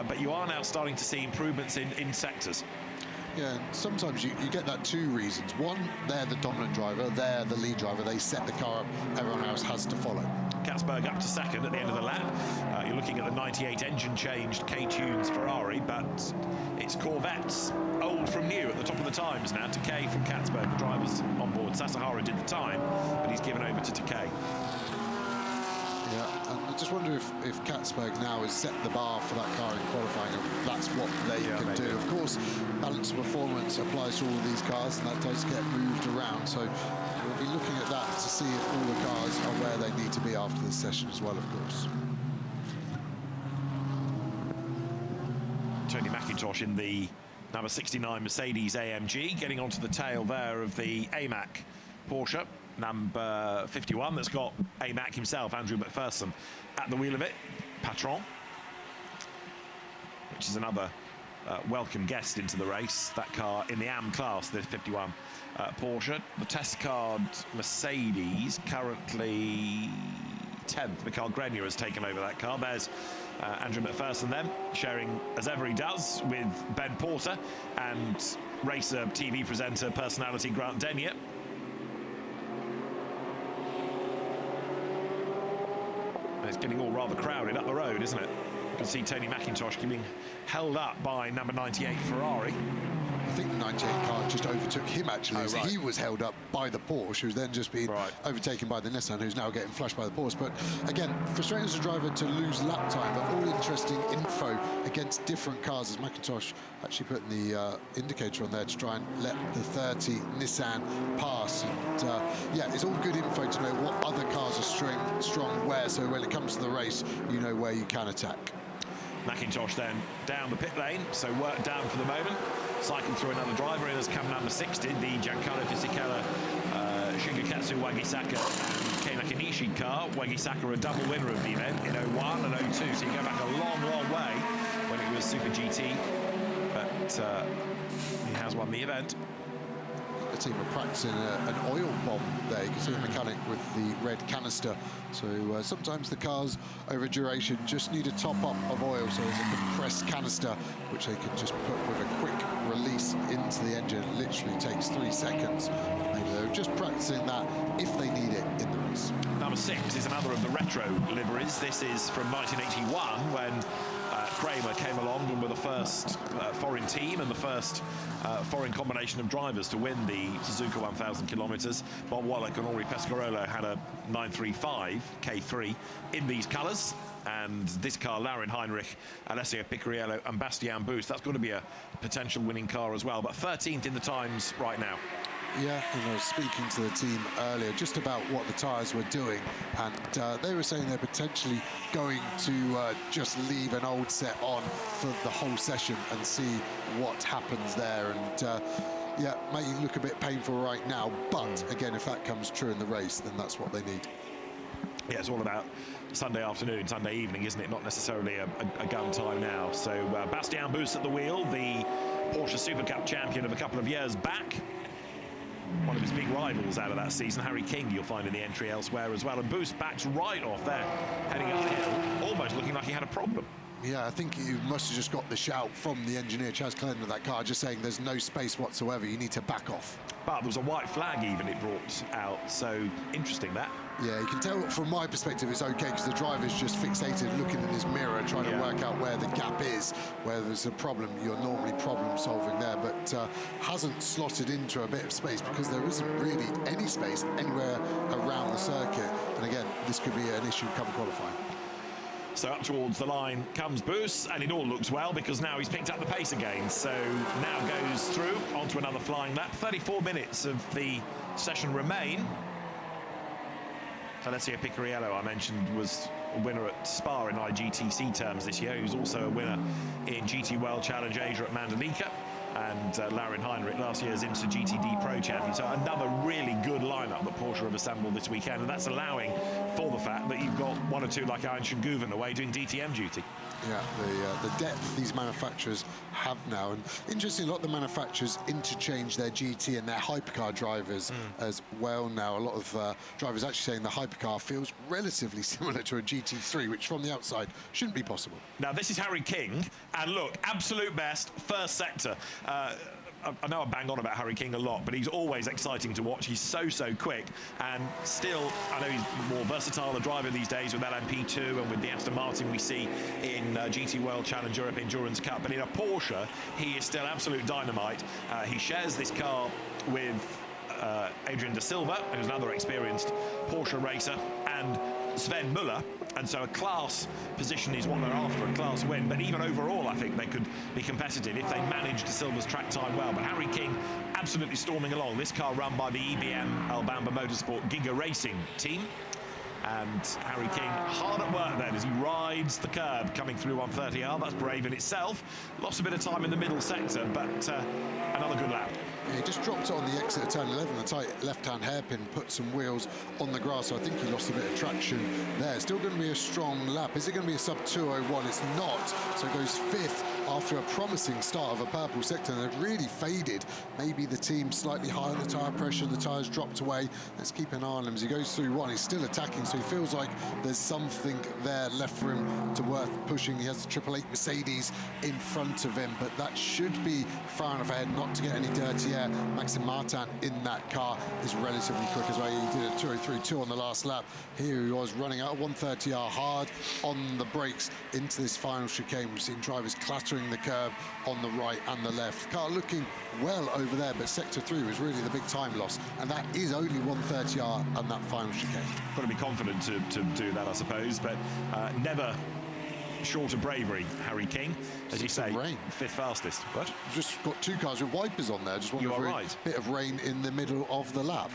but you are now starting to see improvements in sectors. Yeah, sometimes you get that 2 reasons. One, they're the dominant driver, they're the lead driver, they set the car up, everyone else has to follow. Katzberg up to second at the end of the lap. You're looking at the 98 engine-changed K-Tunes Ferrari, but it's Corvettes, old from new, at the top of the times now. Takei from Katzberg, the drivers on board. Sasahara did the time, but he's given over to Takei. Yeah, and I just wonder if Katzberg now has set the bar for that car in qualifying, and that's what they can do. Of course, balance of performance applies to all of these cars, and that does get moved around. So we'll be looking at that to see if all the cars are where they need to be after this session as well, of course. Tony McIntosh in the number 69 Mercedes AMG, getting onto the tail there of the AMAC Porsche. Number 51, that's got AMAC himself, Andrew McPherson, at the wheel of it. Patron, which is another welcome guest into the race. That car in the AM class, the 51 Porsche. The test card Mercedes, currently 10th. Mikhail Grenier has taken over that car. There's Andrew McPherson then, sharing, as ever he does, with Ben Porter and racer, TV presenter, personality Grant Denyer. It's getting all rather crowded up the road, isn't it? You can see Tony McIntosh being held up by number 98 Ferrari. I think 98 car just overtook him, actually. Oh, So right. he was held up by the Porsche, who's then just been overtaken by the Nissan, who's now getting flushed by the Porsche. But again, frustrating as a driver to lose lap time, but all interesting info against different cars, as McIntosh actually putting the indicator on there to try and let the 30 Nissan pass. And yeah, it's all good info to know what other cars are strong where, so when it comes to the race, you know where you can attack. McIntosh then down the pit lane, so work down for the moment. Cycling through another driver in has come number 60, the Giancarlo Fisichella, Shigekatsu Wagisaka and Kei Nakanishi car. Wagisaka a double winner of the event in 01 and 02, so you go back a long, long way when it was Super GT, but he has won the event. The team are practicing an oil bomb there. You can see a mechanic with the red canister. So sometimes the cars over duration just need a top up of oil. So there's a compressed canister which they can just put with a quick release into the engine. It literally takes 3 seconds. Maybe they're just practicing that if they need it in the race. Number 6 is another of the retro liveries. This is from 1981 when Kramer came along and were the first foreign team and the first foreign combination of drivers to win the Suzuka 1000km. Bob Wallach and Henri Pescarolo had a 935 K3 in these colours, and this car, Laurin Heinrich, Alessio Picariello and Bastian Boost, that's going to be a potential winning car as well, but 13th in the times right now. Yeah, and I was speaking to the team earlier just about what the tyres were doing, and they were saying they're potentially going to just leave an old set on for the whole session and see what happens there. And yeah, may look a bit painful right now, but again, if that comes true in the race, then that's what they need. Yeah, it's all about Sunday afternoon, Sunday evening, isn't it? Not necessarily a gun time now. So Bastian Boost at the wheel, the Porsche Super Cup champion of a couple of years back. One of his big rivals out of that season, Harry King, you'll find in the entry elsewhere as well. And Boost backs right off there, heading up the hill, almost looking like he had a problem. Yeah, I think he must have just got the shout from the engineer, Chaz Clendon, of that car, just saying there's no space whatsoever, you need to back off. But there was a white flag even it brought out, so interesting that. Yeah, you can tell from my perspective it's okay because the driver's just fixated looking in his mirror trying to work out where the gap is, where there's a problem. You're normally problem solving there, but hasn't slotted into a bit of space because there isn't really any space anywhere around the circuit. And again, this could be an issue come qualifying. So up towards the line comes Boost, and it all looks well because now he's picked up the pace again. So now goes through onto another flying lap. 34 minutes of the session remain. Alessio Picariello, I mentioned, was a winner at Spa in IGTC terms this year. He was also a winner in GT World Challenge Asia at Mandalika. And Laurin Heinrich, last year's IMSA GTD Pro champion. So another really good lineup that Porsche have assembled this weekend, and that's allowing for the fact that you've got one or two like Arjen Schoenguven away doing DTM duty. Yeah, the depth these manufacturers have now, and interesting, a lot of the manufacturers interchange their GT and their hypercar drivers as well now. A lot of drivers actually saying the hypercar feels relatively similar to a GT3, which from the outside shouldn't be possible. Now this is Harry King, and look, absolute best, first sector. I know I bang on about Harry King a lot, but he's always exciting to watch. He's so quick, and still, I know he's more versatile a driver these days with LMP2 and with the Aston Martin we see in GT World Challenge Europe Endurance Cup. But in a Porsche, he is still absolute dynamite. He shares this car with Adrian De Silva, who's another experienced Porsche racer, and Sven Müller, and so a class position is what they're after, a class win. But even overall, I think they could be competitive if they manage De Silva's track time well. But Harry King absolutely storming along. This car run by the EBM Albamba Motorsport Giga Racing team. And Harry King hard at work then as he rides the curb coming through 130R. That's brave in itself. Lost a bit of time in the middle sector, but another good lap. Yeah, he just dropped it on the exit of turn 11, the tight left-hand hairpin, put some wheels on the grass, so I think he lost a bit of traction there. Still going to be a strong lap. Is it going to be a sub 2:01? It's not, so it goes 5th after a promising start of a purple sector, and it really faded. Maybe the team slightly high on the tyre pressure, the tyres dropped away. Let's keep an eye on him as he goes through one. He's still attacking, so he feels like there's something there left for him to worth pushing. He has the 888 Mercedes in front of him, but that should be far enough ahead not to get any dirty air. Maxime Martin in that car is relatively quick as well. He did a 2:03.2 on the last lap. Here he was running out 130R hard on the brakes into this final chicane. We've seen drivers clattering entering the curve on the right and the left. Car looking well over there, but sector 3 was really the big time loss, and that is only 130R on that final chicane. Got to be confident to do that, I suppose, but never short of bravery, Harry King. As you say, rain. 5th fastest. What? Just got 2 cars with wipers on there. Just You are for right. a bit of rain in the middle of the lap.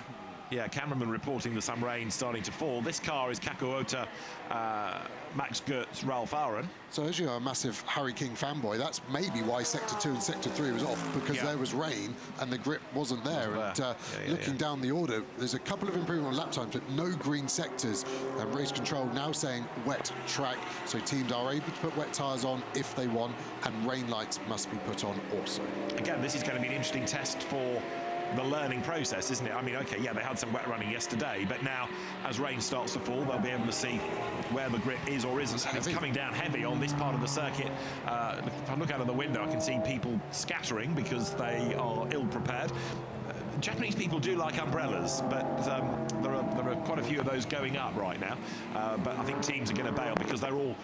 Yeah, cameraman reporting that some rain starting to fall. This car is Kakuota, Max Goertz, Ralph Aaron. So as you're a massive Harry King fanboy, that's maybe why sector 2 and sector 3 was off, because there was rain and the grip wasn't there. And looking down the order, there's a couple of improvement on lap times, but no green sectors. And race control now saying wet track, so teams are able to put wet tyres on if they want, and rain lights must be put on also. Again, this is going to be an interesting test for the learning process, isn't it? I mean, okay, yeah, they had some wet running yesterday, but now as rain starts to fall, they'll be able to see where the grip is or isn't. And it's coming down heavy on this part of the circuit. If I look out of the window, I can see people scattering because they are ill-prepared. Japanese people do like umbrellas, but there are quite a few of those going up right now. But I think teams are going to bail because they're all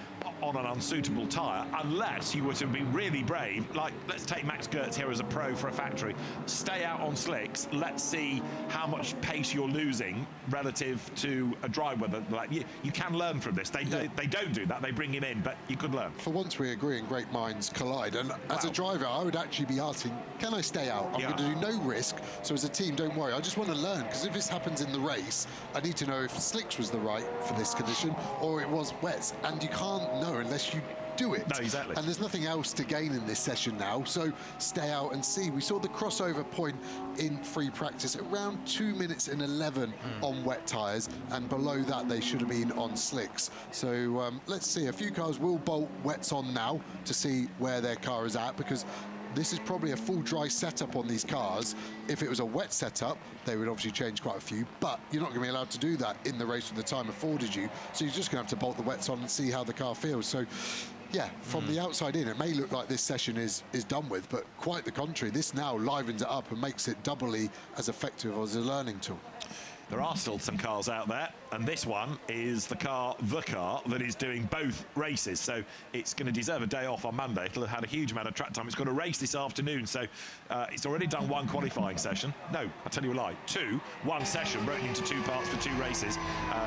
on an unsuitable tyre, unless you were to be really brave. Like, let's take Max Goertz here as a pro for a factory. Stay out on slicks. Let's see how much pace you're losing relative to a driver. Like, you can learn from this. They don't do that. They bring him in, but you could learn. For once, we agree and great minds collide. And as a driver, I would actually be asking, can I stay out? I'm going to do no risk. So as a team, don't worry. I just want to learn, because if this happens in the race, I need to know if slicks was the right for this condition or it was wets. And you can't know unless you do it. No, exactly. And there's nothing else to gain in this session now, so stay out and see. We saw the crossover point in free practice at around 2 minutes and 11 on wet tyres, and below that they should have been on slicks. So let's see. A few cars will bolt wets on now to see where their car is at, because this is probably a full dry setup on these cars. If it was a wet setup, they would obviously change quite a few, but you're not going to be allowed to do that in the race with the time afforded you. So you're just going to have to bolt the wets on and see how the car feels. So yeah, from the outside in, it may look like this session is done with, but quite the contrary. This now livens it up and makes it doubly as effective as a learning tool. There are still some cars out there, and this one is the car that is doing both races, so it's going to deserve a day off on Monday. It'll have had a huge amount of track time. It's got a race this afternoon, so it's already done 1 qualifying session. No, I'll tell you a lie, 2. 1 session broken into 2 parts for 2 races,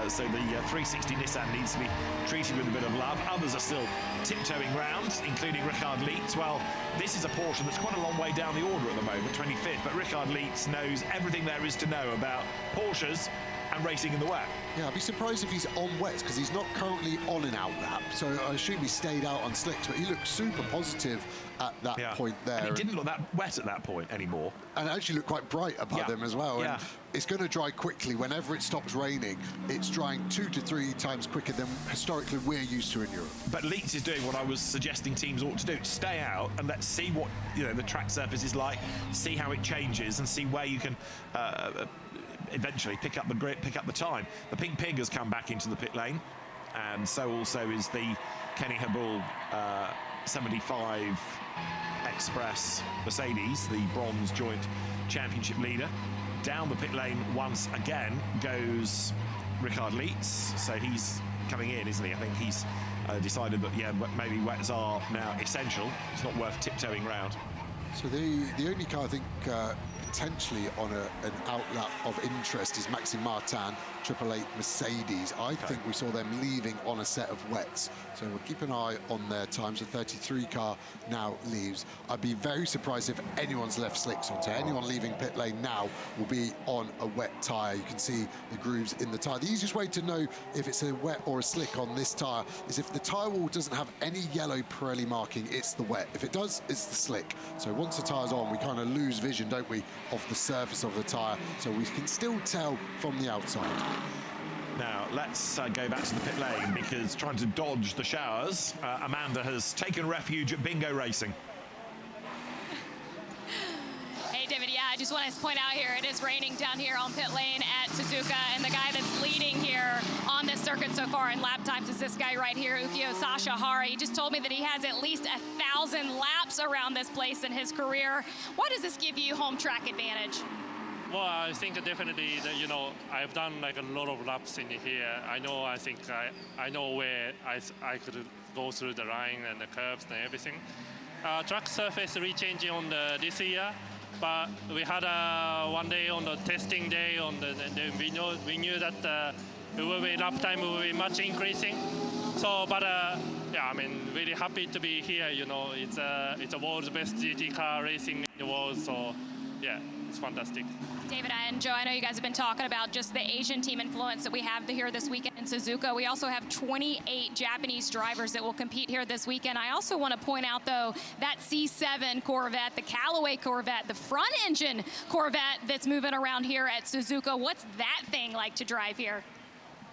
so the 360 Nissan needs to be treated with a bit of love. Others are still tiptoeing round, including Richard Lietz. Well, this is a Porsche that's quite a long way down the order at the moment, 25th, but Richard Lietz knows everything there is to know about Porsches and racing in the wet. Yeah, I'd be surprised if he's on wets, because he's not currently on an out lap, so I assume he stayed out on slicks, but he looked super positive at that point there. And it didn't look that wet at that point anymore. And it actually looked quite bright above them as well. And it's going to dry quickly. Whenever it stops raining, it's drying 2 to 3 times quicker than historically we're used to in Europe. But Lietz is doing what I was suggesting teams ought to do. Stay out and let's see what the track surface is like, see how it changes, and see where you can eventually pick up the grip, pick up the time. The Pink Pig has come back into the pit lane, and so also is the Kenny Habul 75 Express Mercedes, the bronze joint championship leader. Down the pit lane once again goes Richard Lietz, so he's coming in, isn't he? I think he's decided that, maybe wets are now essential. It's not worth tiptoeing round. So the only car I think potentially on an outlap of interest is Maxime Martin, 888 Mercedes. I think we saw them leaving on a set of wets, so we'll keep an eye on their times. The 33 car now leaves. I'd be very surprised if anyone's left slicks on. So anyone leaving pit lane now will be on a wet tyre. You can see the grooves in the tyre. The easiest way to know if it's a wet or a slick on this tyre is if the tyre wall doesn't have any yellow Pirelli marking, it's the wet. If it does, it's the slick. So once the tyre's on, we kind of lose vision, don't we, of the surface of the tyre, so we can still tell from the outside. Now, let's go back to the pit lane, because trying to dodge the showers, Amanda has taken refuge at Bingo Racing. Hey, David, I just want to point out here, it is raining down here on pit lane at Suzuka, and the guy that's leading here on this circuit so far in lap times is this guy right here, Ukio Sashihara. He just told me that he has at least 1,000 laps around this place in his career. Why does this give you home track advantage? Well, I think definitely that, I've done like a lot of laps in here. I know where I could go through the line and the curves and everything. track surface rechanging on this year, but we had one day on the testing day we knew that it will be lap time will be much increasing. So, but yeah, I mean, really happy to be here. You know, it's a world's best GT car racing in the world. So, yeah, it's fantastic. David and Joe, I know you guys have been talking about just the Asian team influence that we have here this weekend in Suzuka. We also have 28 Japanese drivers that will compete here this weekend. I also want to point out, though, that C7 Corvette, the Callaway Corvette, the front engine Corvette that's moving around here at Suzuka. What's that thing like to drive here?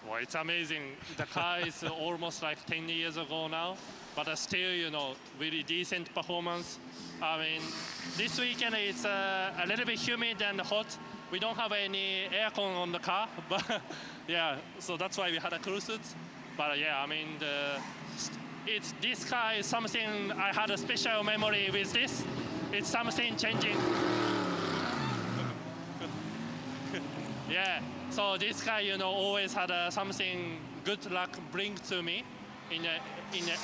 Well, it's amazing. The car is almost like 10 years ago now, but still, you know, really decent performance. I mean, this weekend it's a little bit humid and hot. We don't have any aircon on the car, but yeah, so that's why we had a crew suit. But yeah, I mean, this car is something I had a special memory with this. It's something changing. Yeah, so this guy, you know, always had something good luck bring to me in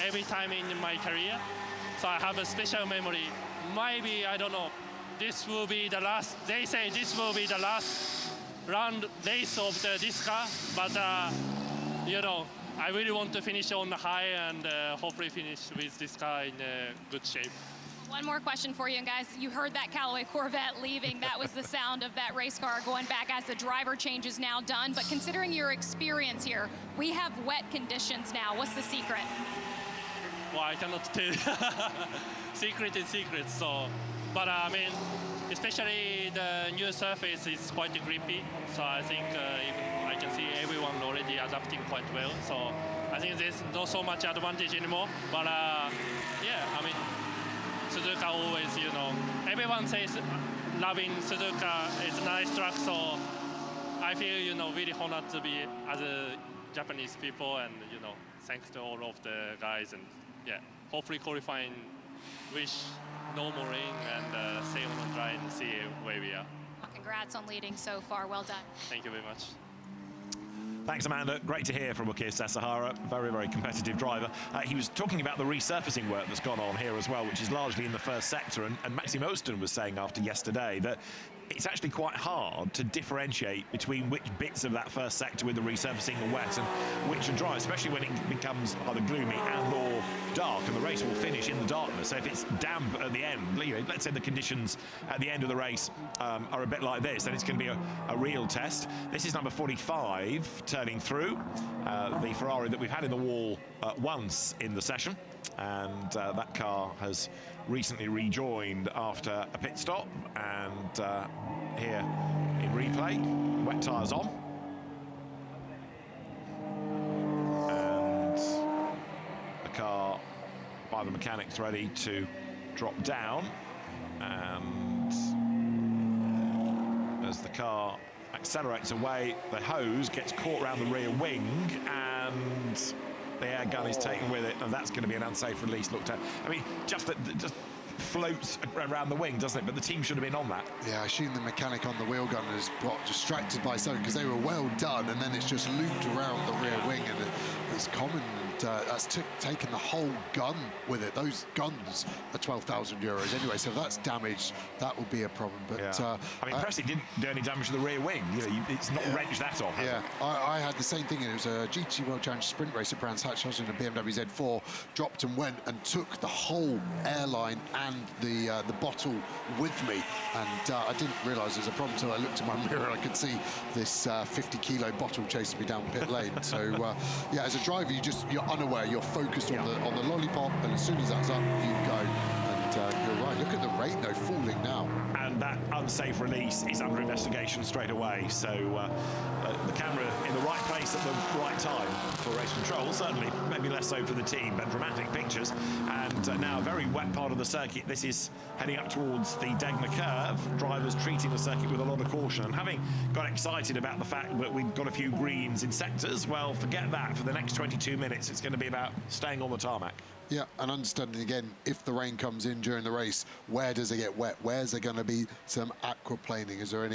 every time in my career. So I have a special memory. Maybe, I don't know, this will be the last, they say this will be the last round race of this car, but you know, I really want to finish on the high and hopefully finish with this car in good shape. One more question for you, and guys, you heard that Callaway Corvette leaving. That was the sound of that race car going back as the driver change is now done. But considering your experience here, we have wet conditions now. What's the secret? Well, I cannot tell. Secret is secret. So, but I mean, especially the new surface is quite grippy. So I think even I can see everyone already adapting quite well. So I think there's not so much advantage anymore. But yeah, I mean, Suzuka always, you know, everyone says loving Suzuka. It's a nice track. So I feel, you know, really honored to be as a Japanese people, and you know, thanks to all of the guys, and yeah, hopefully qualifying, wish no more rain and stay on the dry and see where we are. Well, congrats on leading so far. Well done. Thank you very much. Thanks, Amanda. Great to hear from Ukir Sasahara. Very, very competitive driver. He was talking about the resurfacing work that's gone on here as well, which is largely in the first sector. And Maxime Osborne was saying after yesterday that it's actually quite hard to differentiate between which bits of that first sector with the resurfacing are wet and which are dry, especially when it becomes either gloomy and or dark, and the race will finish in the darkness. So if it's damp at the end, you know, let's say the conditions at the end of the race are a bit like this, then it's going to be a real test. This is number 45 turning through, the Ferrari that we've had in the wall once in the session, and that car has recently rejoined after a pit stop, and here in replay, wet tyres on, and the car by the mechanics ready to drop down, and as the car accelerates away, the hose gets caught around the rear wing and the air gun is taken with it, and that's going to be an unsafe release looked at. I mean, just floats around the wing, doesn't it? But the team should have been on that. Yeah, I assume the mechanic on the wheel gun has got distracted by something, because they were well done, and then it's just looped around the rear wing, and it's common. That's taken the whole gun with it. Those guns are 12,000 euros anyway, so if that's damaged, that would be a problem. But yeah. I mean, Presti didn't do any damage to the rear wing. You know, it's not wrenched that off. Yeah, I had the same thing. It was a GT World Challenge sprint race at Brands Hatch. I was in a BMW Z4, dropped and went and took the whole airline and the bottle with me, and I didn't realise there was a problem until I looked in my mirror and I could see this 50-kilo bottle chasing me down pit lane. So yeah, as a driver, you're unaware, you're focused on the lollipop, and as soon as that's up, you go. And you're right, look at the rain though falling now. And that unsafe release is under investigation straight away, so the camera in the right place at the right time for race control, certainly, maybe less so for the team, but dramatic pictures. And now a very wet part of the circuit. This is heading up towards the Degner curve, drivers treating the circuit with a lot of caution, and having got excited about the fact that we've got a few greens in sectors, well, forget that. For the next 22 minutes, it's going to be about staying on the tarmac. Yeah, and understanding again, if the rain comes in during the race, where does it get wet? Where's there going to be some aquaplaning? Is there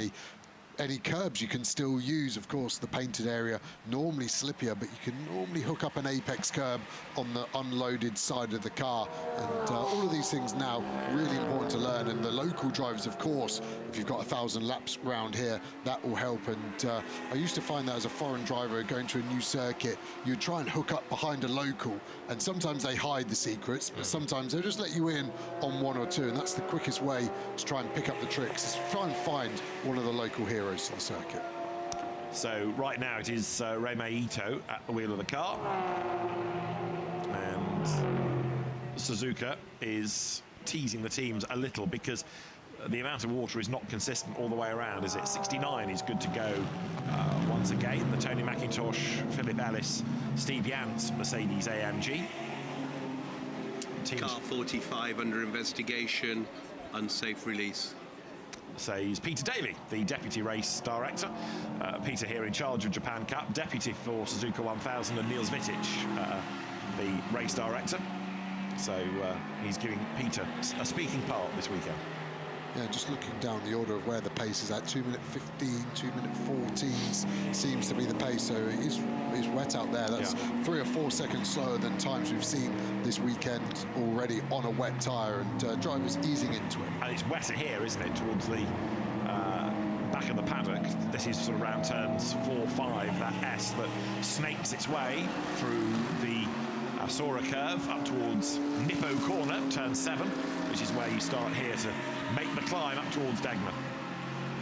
any curbs you can still use. Of course, the painted area normally slippier, but you can normally hook up an apex curb on the unloaded side of the car. And all of these things now really important to learn. And the local drivers, of course, if you've got 1,000 laps round here, that will help. And I used to find that as a foreign driver going to a new circuit, you'd try and hook up behind a local, and sometimes they hide the secrets, but sometimes they'll just let you in on one or two, and that's the quickest way to try and pick up the tricks, is try and find one of the local heroes to the circuit. So right now it is Reimei Ito at the wheel of the car, and Suzuka is teasing the teams a little because the amount of water is not consistent all the way around, is it? 69 is good to go once again. The Tony McIntosh, Philip Ellis, Steve Yance, Mercedes AMG. Car 45 under investigation, unsafe release. Says Peter Davey, the Deputy Race Director. Peter here in charge of Japan Cup, Deputy for Suzuka 1000, and Niels Vitic, the Race Director. So he's giving Peter a speaking part this weekend. Yeah, just looking down the order of where the pace is at, 2:15, 2:14 seems to be the pace, so it is wet out there. That's 3 or 4 seconds slower than times we've seen this weekend already on a wet tyre, and drivers easing into it. And it's wetter here, isn't it, towards the back of the paddock. This is sort of round turns 4, 5, that S that snakes its way through the Sora curve up towards Nippo Corner, turn 7, which is where you start here to make the climb up towards Dagmar.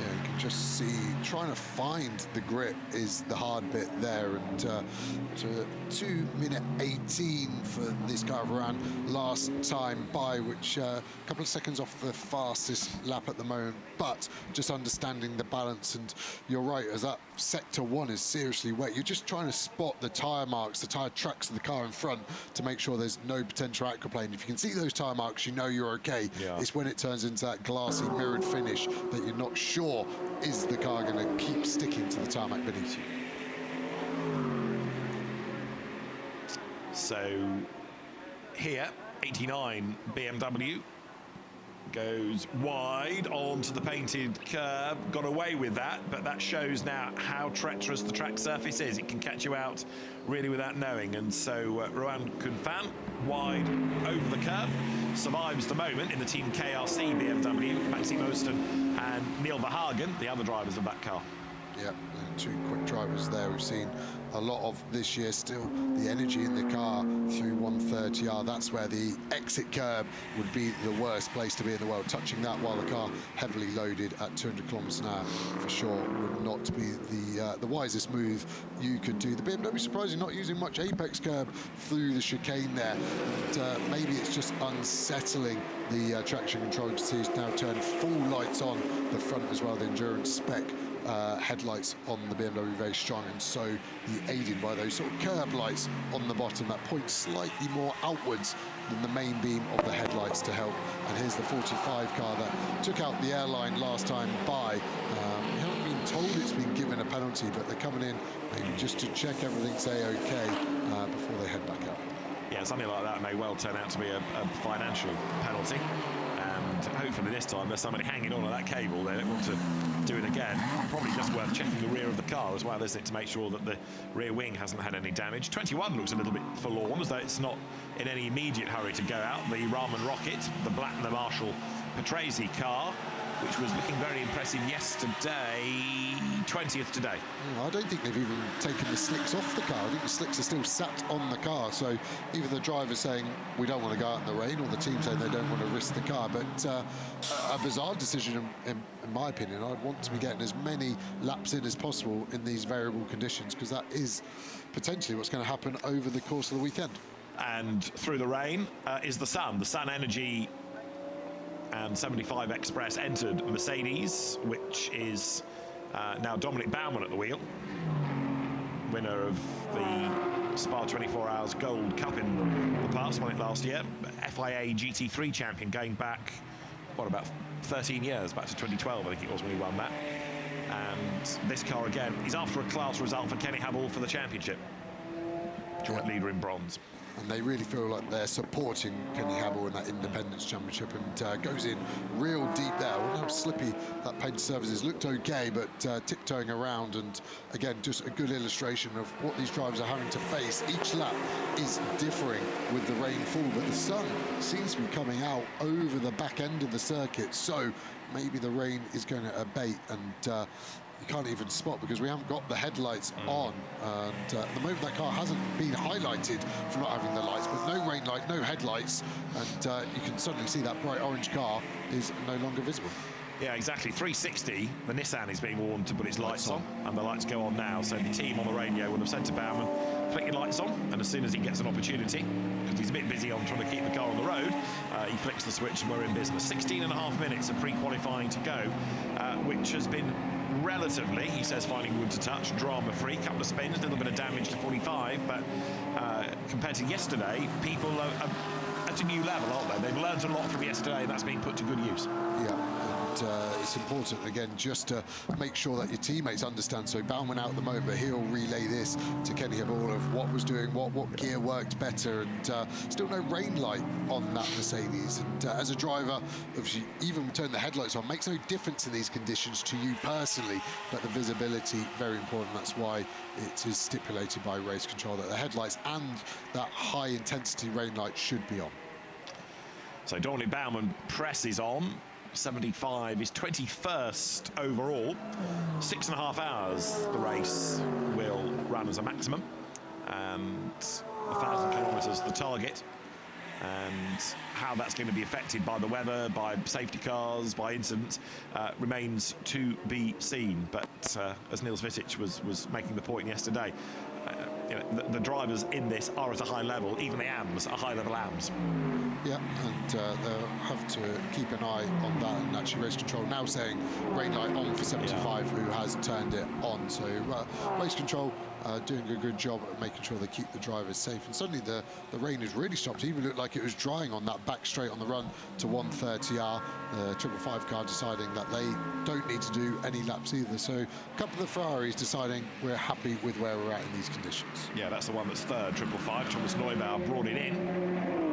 Yeah, you can just see trying to find the grip is the hard bit there, and to 2:18 for this caravan last time by, which a couple of seconds off the fastest lap at the moment, but just understanding the balance. And you're right, as that sector 1 is seriously wet, you're just trying to spot the tyre marks, the tyre tracks of the car in front to make sure there's no potential aquaplane. If you can see those tyre marks, you know you're okay. It's when it turns into that glassy mirrored finish that you're not sure is the car going to keep sticking to the tarmac beneath you. So here, 89 BMW goes wide onto the painted curb, got away with that, but that shows now how treacherous the track surface is. It can catch you out really without knowing. And so Rohan Kunfan, wide over the curb, survives the moment in the Team KRC BMW, Maxime Oosten and Neil Verhagen, the other drivers of that car. Yeah, two quick drivers there. We've seen a lot of this year. Still the energy in the car through 130R. That's where the exit curb would be the worst place to be in the world. Touching that while the car heavily loaded at 200 kilometers an hour for sure would not be the wisest move you could do. The BMW surprisingly not using much apex curb through the chicane there. And, maybe it's just unsettling the traction control to see it's now turned full lights on the front as well. The endurance spec headlights on the BMW very strong, and so the aided by those sort of curb lights on the bottom that point slightly more outwards than the main beam of the headlights to help. And here's the 45 car that took out the airline last time by. We haven't been told it's been given a penalty, but they're coming in maybe just to check everything's okay before they head back up. Yeah, something like that may well turn out to be a financial penalty. And hopefully this time there's somebody hanging on to that cable. They don't want to do it again. Probably just worth checking the rear of the car as well, isn't it, to make sure that the rear wing hasn't had any damage. 21 looks a little bit forlorn, as though it's not in any immediate hurry to go out. The Raman Rocket, the Blattner Marshall Patrese car, which was looking very impressive yesterday, 20th today. I don't think they've even taken the slicks off the car. I think the slicks are still sat on the car. So either the driver's saying we don't want to go out in the rain, or the team saying they don't want to risk the car. But a bizarre decision, in my opinion. I'd want to be getting as many laps in as possible in these variable conditions, because that is potentially what's going to happen over the course of the weekend. And through the rain is the Sun. The Sun Energy and 75 Express entered Mercedes, which is now Dominic Baumann at the wheel, winner of the Spa 24 Hours Gold Cup in the past, won it last year. FIA GT3 champion going back, what, about 13 years, back to 2012 I think it was when he won that. And this car again is after a class result for Kenny Habel for the championship, joint leader in bronze. and they really feel like they're supporting Kenny Habel in that Independence Championship, and goes in real deep there. I wonder how slippy that painted surface is. Looked okay, but tiptoeing around, and again, just a good illustration of what these drivers are having to face. Each lap is differing with the rainfall, but the sun seems to be coming out over the back end of the circuit, so maybe the rain is going to abate, and you can't even spot because we haven't got the headlights on, and at the moment that car hasn't been highlighted for not having the lights, but no rain light, no headlights, and you can suddenly see that bright orange car is no longer visible. Yeah, exactly. 360, the Nissan is being warned to put its lights on, and the lights go on now. So the team on the radio would have said to Baumann, flick your lights on, and as soon as he gets an opportunity, because he's a bit busy on trying to keep the car on the road, he flicks the switch and we're in business. 16.5 minutes of pre-qualifying to go, which has been relatively, he says, finding wood to touch, drama-free. Couple of spins, a little bit of damage to 45, but compared to yesterday, people are at a new level, aren't they? They've learned a lot from yesterday, and that's being put to good use. Yeah. It's important, again, just to make sure that your teammates understand. So Baumann out at the moment, but he'll relay this to Kenny Habel of what was doing what gear worked better, and still no rain light on that Mercedes. And as a driver, obviously, even turn the headlights on makes no difference in these conditions to you personally, but the visibility, very important. That's why it is stipulated by race control that the headlights and that high-intensity rain light should be on. So Dominic Baumann presses on. 75 is 21st overall. 6.5 hours the race will run as a maximum, and 1,000 kilometers the target. And how that's going to be affected by the weather, by safety cars, by incidents, remains to be seen. But as Niels Vitic was making the point yesterday, you know, the drivers in this are at a high level. Even the AMs are high-level AMs. Yeah, and they'll have to keep an eye on that. And actually, race control now saying rain light on for 75, who has turned it on. So race control doing a good job at making sure they keep the drivers safe. And suddenly the rain has really stopped. It even looked like it was drying on that back straight on the run to 130R. The 555 car deciding that they don't need to do any laps either. So a couple of Ferraris deciding we're happy with where we're at in these conditions. Yeah, that's the one that's third, 555. Thomas Neubauer brought it in.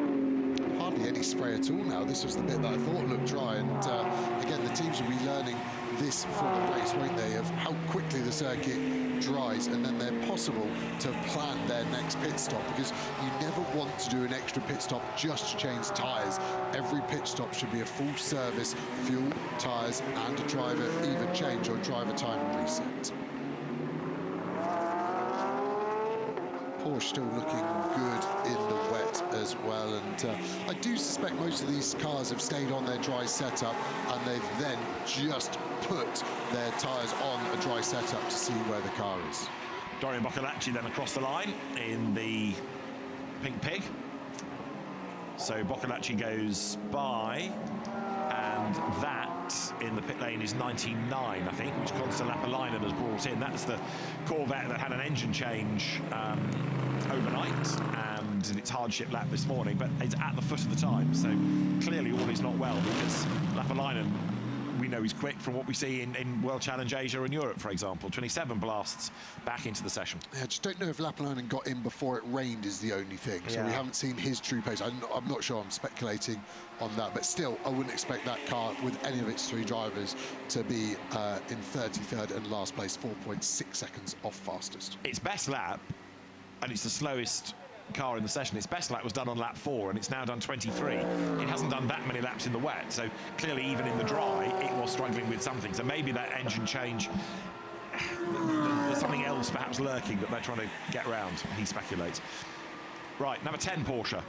Hardly any spray at all now. This was the bit that I thought looked dry, and again, the teams will be learning this for the race, won't they, of how quickly the circuit dries, and then they're possible to plan their next pit stop, because you never want to do an extra pit stop just to change tyres. Every pit stop should be a full service, fuel, tyres, and a driver either change or driver time reset. Porsche still looking good in the wet as well, and I do suspect most of these cars have stayed on their dry setup, and they've then just put their tyres on a dry setup to see where the car is. Dorian Boccolacci then across the line in the Pink Pig. So Boccolacci goes by, and that in the pit lane is 99, I think, which Consta Lapalainen has brought in. That's the Corvette that had an engine change overnight and in its hardship lap this morning, but it's at the foot of the time, so clearly all is not well, because Lapalainen, we know he's quick from what we see in World Challenge Asia and Europe, for example. 27 blasts back into the session. Yeah, I just don't know if Lapalainen got in before it rained is the only thing. So we haven't seen his true pace. I'm not sure, I'm speculating on that. But still, I wouldn't expect that car with any of its three drivers to be in 33rd and last place, 4.6 seconds off fastest. Its best lap, and it's the slowest car in the session, its best lap was done on lap 4, and it's now done 23. It hasn't done that many laps in the wet, so clearly even in the dry it was struggling with something. So maybe that engine change, there's something else perhaps lurking that they're trying to get around, he speculates. Right, number 10 Porsche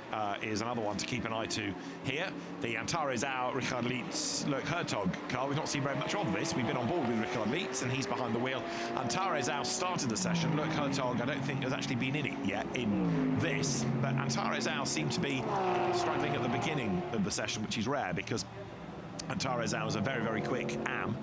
is another one to keep an eye to here. The Antares Au, Richard Lietz, Loic Hertog car. We've not seen very much of this. We've been on board with Richard Lietz, and he's behind the wheel. Antares Au started the session. Loic Hertog, I don't think has actually been in it yet in this, but Antares Au seemed to be struggling at the beginning of the session, which is rare, because Antares Au is a very, very quick AM.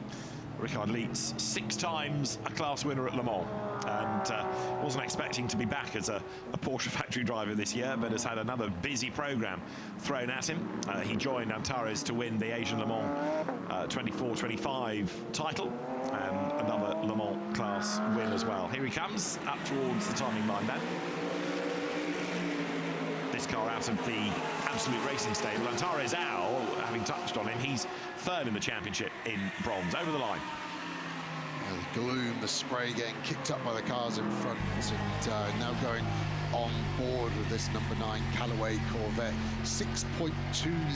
Richard Lietz, 6 times a class winner at Le Mans, and wasn't expecting to be back as a Porsche factory driver this year, but has had another busy program thrown at him. He joined Antares to win the Asian Le Mans 24-25 title, and another Le Mans class win as well. Here he comes, up towards the timing line then. this car out of the Absolute Racing stable. Antares Al, having touched on him, he's third in the championship in bronze, over the line. The gloom, the spray getting kicked up by the cars in front, and now going on board with this number 9 Callaway Corvette. 6.2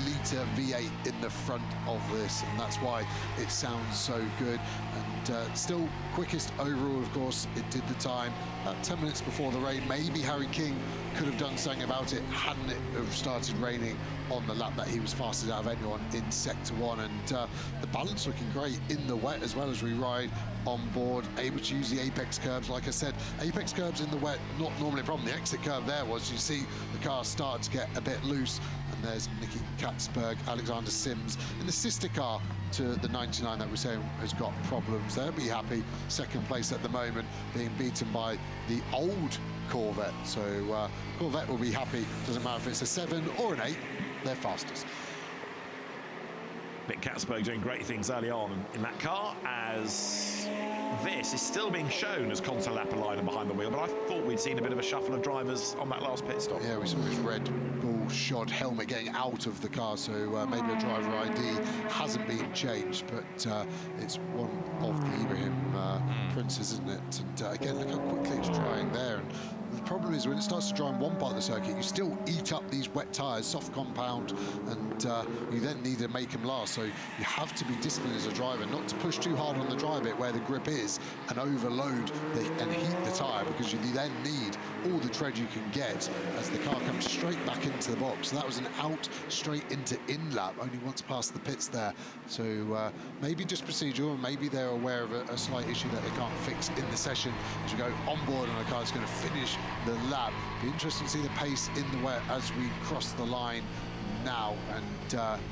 litre V8 in the front of this, and that's why it sounds so good. And still quickest overall, of course. It did the time about 10 minutes before the rain. Maybe Harry King could have done something about it hadn't it have started raining on the lap that he was fastest out of anyone in sector 1. And the balance looking great in the wet as well as we ride on board, able to use the apex curbs. Like I said, apex curbs in the wet, not normally a problem. The exit curb there was, you see the car start to get a bit loose, and there's Nicky Katzberg, Alexander Sims in the sister car to the 99 that we're saying has got problems. They'll be happy, second place at the moment, being beaten by the old Corvette. So Corvette will be happy, doesn't matter if it's a 7 or an 8, they're fastest. Nick Katzberg doing great things early on in that car, as this is still being shown as Conte Lapalainen behind the wheel, but I thought we'd seen a bit of a shuffle of drivers on that last pit stop. Yeah, we saw his Red Bull shod helmet getting out of the car, so maybe a driver ID hasn't been changed, but it's one of the Ibrahim princes, isn't it? And again, look how quickly it's drying there. And the problem is when it starts to dry in one part of the circuit, you still eat up these wet tyres, soft compound, and you then need to make them last. So you have to be disciplined as a driver, not to push too hard on the dry bit where the grip is and overload and heat the tyre, because you then need all the tread you can get as the car comes straight back into the box. So that was an out straight into in lap, only once past the pits there. So maybe just procedural, and maybe they're aware of a slight issue that they can't fix in the session as we go on board on a car that's going to finish the lap. Be interesting to see the pace in the wet as we cross the line now, and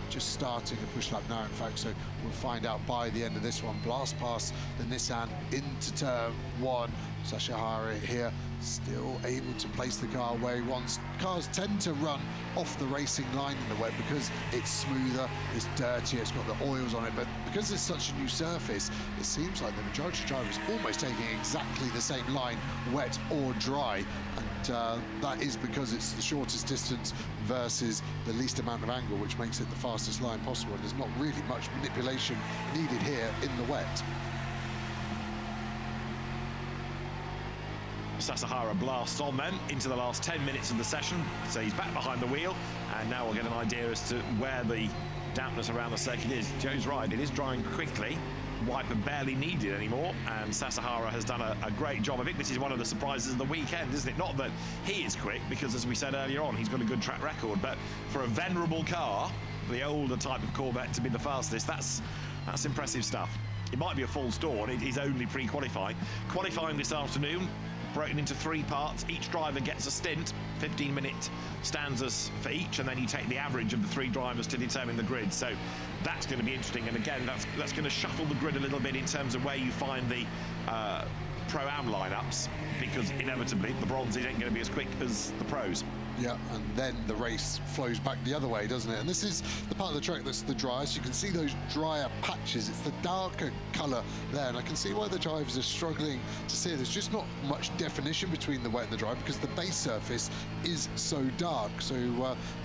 just starting a push lap now, in fact, so we'll find out by the end of this one. Blast past the Nissan into turn 1. Sasha Hara here still able to place the car where he wants. Cars tend to run off the racing line in the wet because it's smoother, it's dirtier, it's got the oils on it, but because it's such a new surface, it seems like the majority of drivers almost taking exactly the same line, wet or dry, and that is because it's the shortest distance versus the least amount of angle, which makes it the fastest line possible, and there's not really much manipulation needed here in the wet. Sasahara blasts on then into the last 10 minutes of the session, so he's back behind the wheel, and now we'll get an idea as to where the dampness around the circuit is. Joe's right, it is drying quickly, wiper barely needed anymore, and Sasahara has done a great job. I think this is one of the surprises of the weekend, isn't it? Not that he is quick, because as we said earlier on, he's got a good track record, but for a venerable car, the older type of Corvette, to be the fastest, that's impressive stuff. It might be a false dawn, it is only pre-qualifying. Qualifying this afternoon, broken into 3 parts. Each driver gets a stint, 15-minute stanzas for each, and then you take the average of the 3 drivers to determine the grid. So that's going to be interesting, and again, that's going to shuffle the grid a little bit in terms of where you find the Pro-Am lineups, because inevitably the bronzes ain't going to be as quick as the pros. Yeah, and then the race flows back the other way, doesn't it? And this is the part of the track that's the driest. You can see those drier patches. It's the darker colour there, and I can see why the drivers are struggling to see it. There's just not much definition between the wet and the dry because the base surface is so dark. So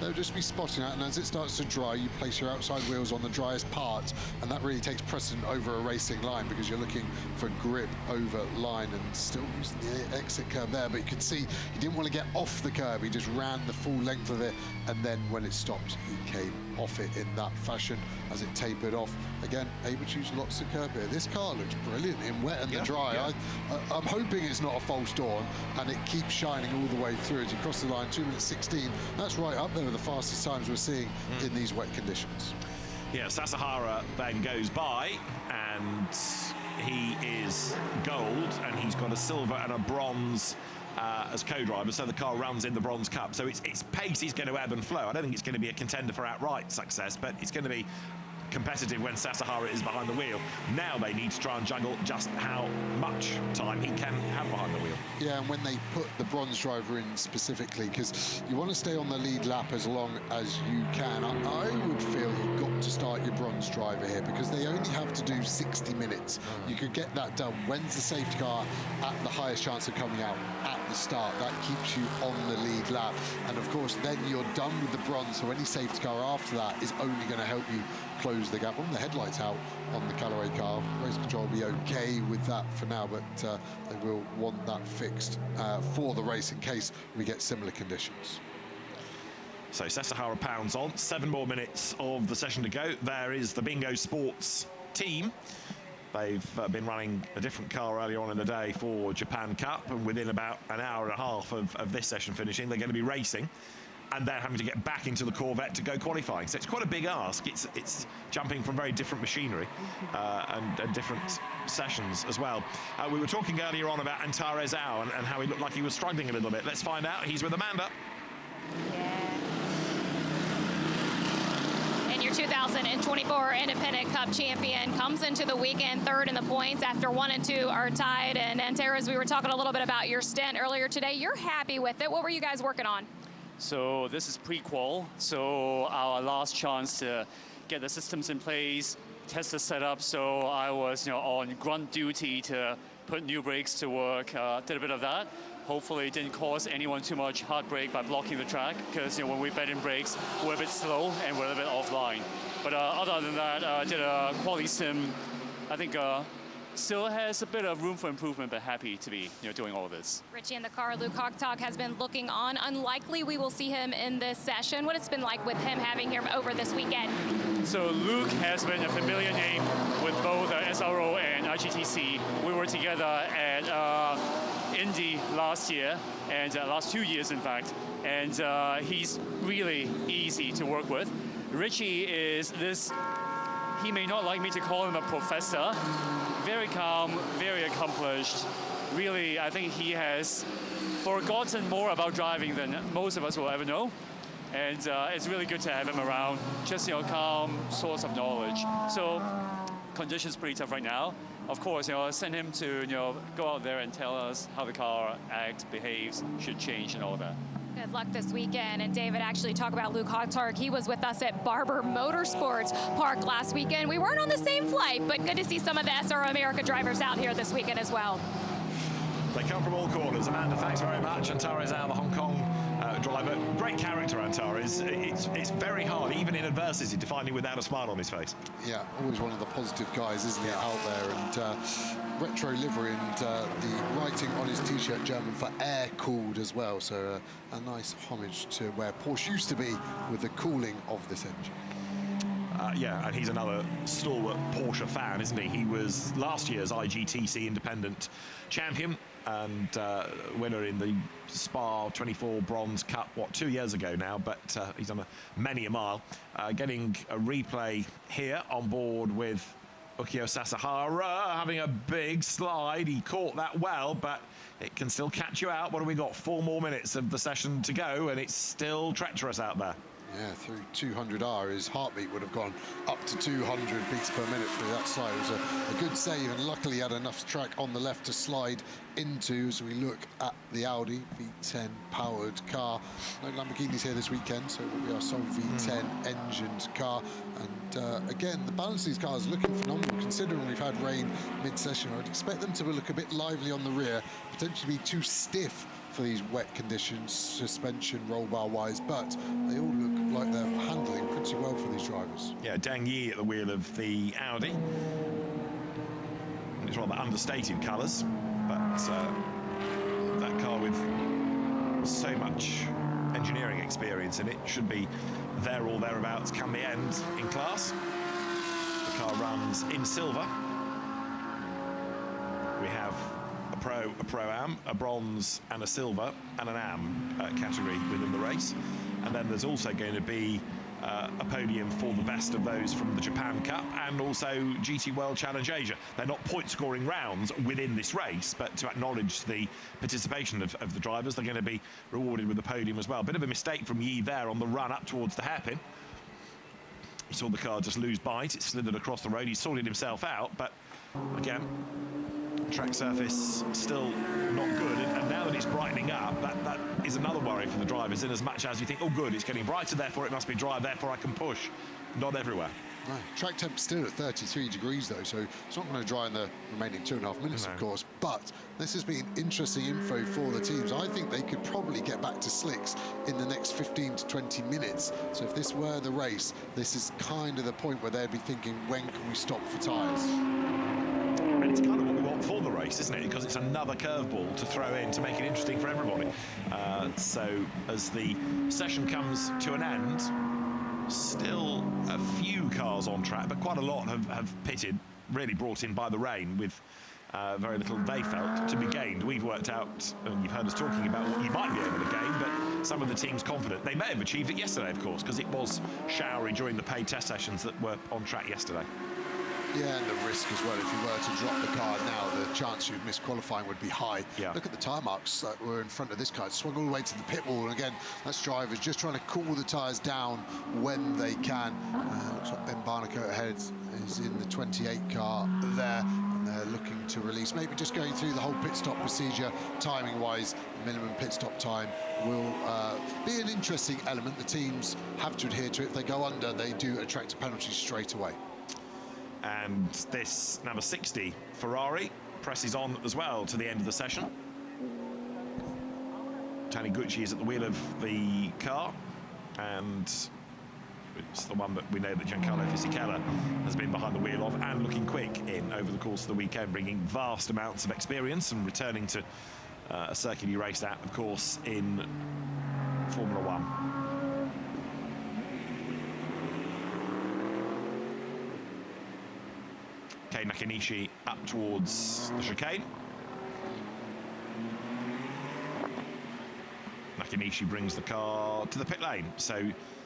they'll just be spotting that, and as it starts to dry, you place your outside wheels on the driest part, and that really takes precedent over a racing line because you're looking for grip over line, and still using the exit curb there. But you can see he didn't want to get off the curb. He just ran the full length of it, and then when it stopped, he came off it in that fashion as it tapered off. Again, able to use lots of curb here. This car looks brilliant in wet and the dry. Yeah. I'm hoping it's not a false dawn, and it keeps shining all the way through as you cross the line. 2 minutes 16. That's right up there with the fastest times we're seeing in these wet conditions. Yeah, Sasahara then goes by, and he is gold, and he's got a silver and a bronze as co-driver, so the car runs in the Bronze Cup. So its pace is going to ebb and flow. I don't think it's going to be a contender for outright success, but it's going to be competitive when Sasahara is behind the wheel. Now they need to try and juggle just how much time he can have behind the wheel. Yeah, and when they put the bronze driver in specifically, because you want to stay on the lead lap as long as you can. I would feel you've got to start your bronze driver here, because they only have to do 60 minutes. You could get that done. When's the safety car at the highest chance of coming out? At the start. That keeps you on the lead lap. And of course, then you're done with the bronze, so any safety car after that is only going to help you close the gap. When the headlights out on the Callaway car, race control will be okay with that for now, but they will want that fixed for the race in case we get similar conditions. So Sasahara pounds on. 7 more minutes of the session to go. There is the Bingo Sports team. They've been running a different car earlier on in the day for Japan Cup, and within about an hour and a half of this session finishing, they're going to be racing, and they're having to get back into the Corvette to go qualifying. So it's quite a big ask. It's jumping from very different machinery and different sessions as well. We were talking earlier on about Antares Au and how he looked like he was struggling a little bit. Let's find out. He's with Amanda. And your 2024 Independent Cup champion comes into the weekend third in the points after 1 and 2 are tied. And Antares, we were talking a little bit about your stint earlier today. You're happy with it. What were you guys working on? So this is pre-qual, so our last chance to get the systems in place, test the setup. So I was, on grunt duty to put new brakes to work. Did a bit of that. Hopefully it didn't cause anyone too much heartbreak by blocking the track, because when we bed in brakes, we're a bit slow and we're a bit offline. But other than that, I did a quali sim. I think still has a bit of room for improvement, but happy to be doing all of this. Richie in the car, Luke Hogtog has been looking on. Unlikely we will see him in this session. What it's been like with him having him over this weekend? So Luke has been a familiar name with both SRO and IGTC. We were together at Indy last year, and last 2 years in fact, and he's really easy to work with. Richie is this, he may not like me to call him a professor, very calm, very accomplished. Really, I think he has forgotten more about driving than most of us will ever know. And it's really good to have him around, just calm source of knowledge. So conditions pretty tough right now. Of course, send him to go out there and tell us how the car acts, behaves, should change, and all that. Good luck this weekend. And David, actually talk about Luke Hogtog. He was with us at Barber Motorsports Park last weekend. We weren't on the same flight, but good to see some of the SRO America drivers out here this weekend as well. They come from all corners. Amanda, thanks very much. Antares Au, the Hong Kong driver. Great character, Antares. It's very hard, even in adversity, to find him without a smile on his face. Yeah, always one of the positive guys, isn't he, out there? And retro livery and the writing on his T-shirt, German for air-cooled as well. So a nice homage to where Porsche used to be with the cooling of this engine. Yeah, and he's another stalwart Porsche fan, isn't he? He was last year's IGTC Independent Champion and winner in the Spa 24 Bronze Cup, 2 years ago now, but he's done many a mile. Getting a replay here on board with Ukyo Sasahara, having a big slide. He caught that well, but it can still catch you out. What have we got? 4 more minutes of the session to go, and it's still treacherous out there. Yeah, through 200R, his heartbeat would have gone up to 200 beats per minute through that slide. It was a good save, and luckily he had enough track on the left to slide into. As we look at the Audi V10 powered car, no Lamborghinis here this weekend, so it will be our sole V10 engined car. And again, the balance of these cars looking phenomenal, considering we've had rain mid-session. I'd expect them to look a bit lively on the rear, potentially be too stiff for these wet conditions, suspension, roll bar wise, but they all look like they're handling pretty well for these drivers. Yeah, Dang Yi at the wheel of the Audi. And it's rather understated colours, but that car with so much engineering experience in it should be there or thereabouts come the end in class. The car runs in silver. We have a Pro-Am, a bronze and a silver and an Am category within the race. And then there's also going to be a podium for the best of those from the Japan Cup and also GT World Challenge Asia. They're not point-scoring rounds within this race, but to acknowledge the participation of the drivers, they're going to be rewarded with the podium as well. Bit of a mistake from Yi there on the run up towards the hairpin. He saw the car just lose bite. It slithered across the road. He sorted himself out, but again, track surface still not good. And now that it's brightening up, that is another worry for the drivers, in as much as you think, oh good, it's getting brighter, therefore it must be dry, therefore I can push. Not everywhere. No, track temp still at 33 degrees though, so it's not going to dry in the remaining 2.5 minutes, of course. But this has been interesting info for the teams. I think they could probably get back to slicks in the next 15 to 20 minutes. So if this were the race, this is kind of the point where they'd be thinking, when can we stop for tyres? And it's kind of what we want for the race, isn't it? Because it's another curveball to throw in to make it interesting for everybody. So as the session comes to an end, still a few cars on track, but quite a lot have pitted, really brought in by the rain, with very little they felt to be gained. We've worked out, and you've heard us talking about what you might be able to gain, but some of the teams confident. They may have achieved it yesterday, of course, because it was showery during the paid test sessions that were on track yesterday. Yeah, and the risk as well. If you were to drop the car now, the chance you'd miss qualifying would be high. Yeah. Look at the tyre marks that were in front of this car. It swung all the way to the pit wall. And again, that's drivers just trying to cool the tyres down when they can. Looks like Ben Barnacle ahead is in the 28 car there. And they're looking to release. Maybe just going through the whole pit stop procedure, timing-wise, minimum pit stop time will be an interesting element. The teams have to adhere to it. If they go under, they do attract a penalty straight away. And this number 60 Ferrari presses on as well to the end of the session. Taniguchi is at the wheel of the car, and it's the one that we know that Giancarlo Fisichella has been behind the wheel of, and looking quick in over the course of the weekend, bringing vast amounts of experience and returning to a circuit he raced at, of course, in Formula One. Kei Nakanishi up towards the chicane. Nakanishi brings the car to the pit lane, so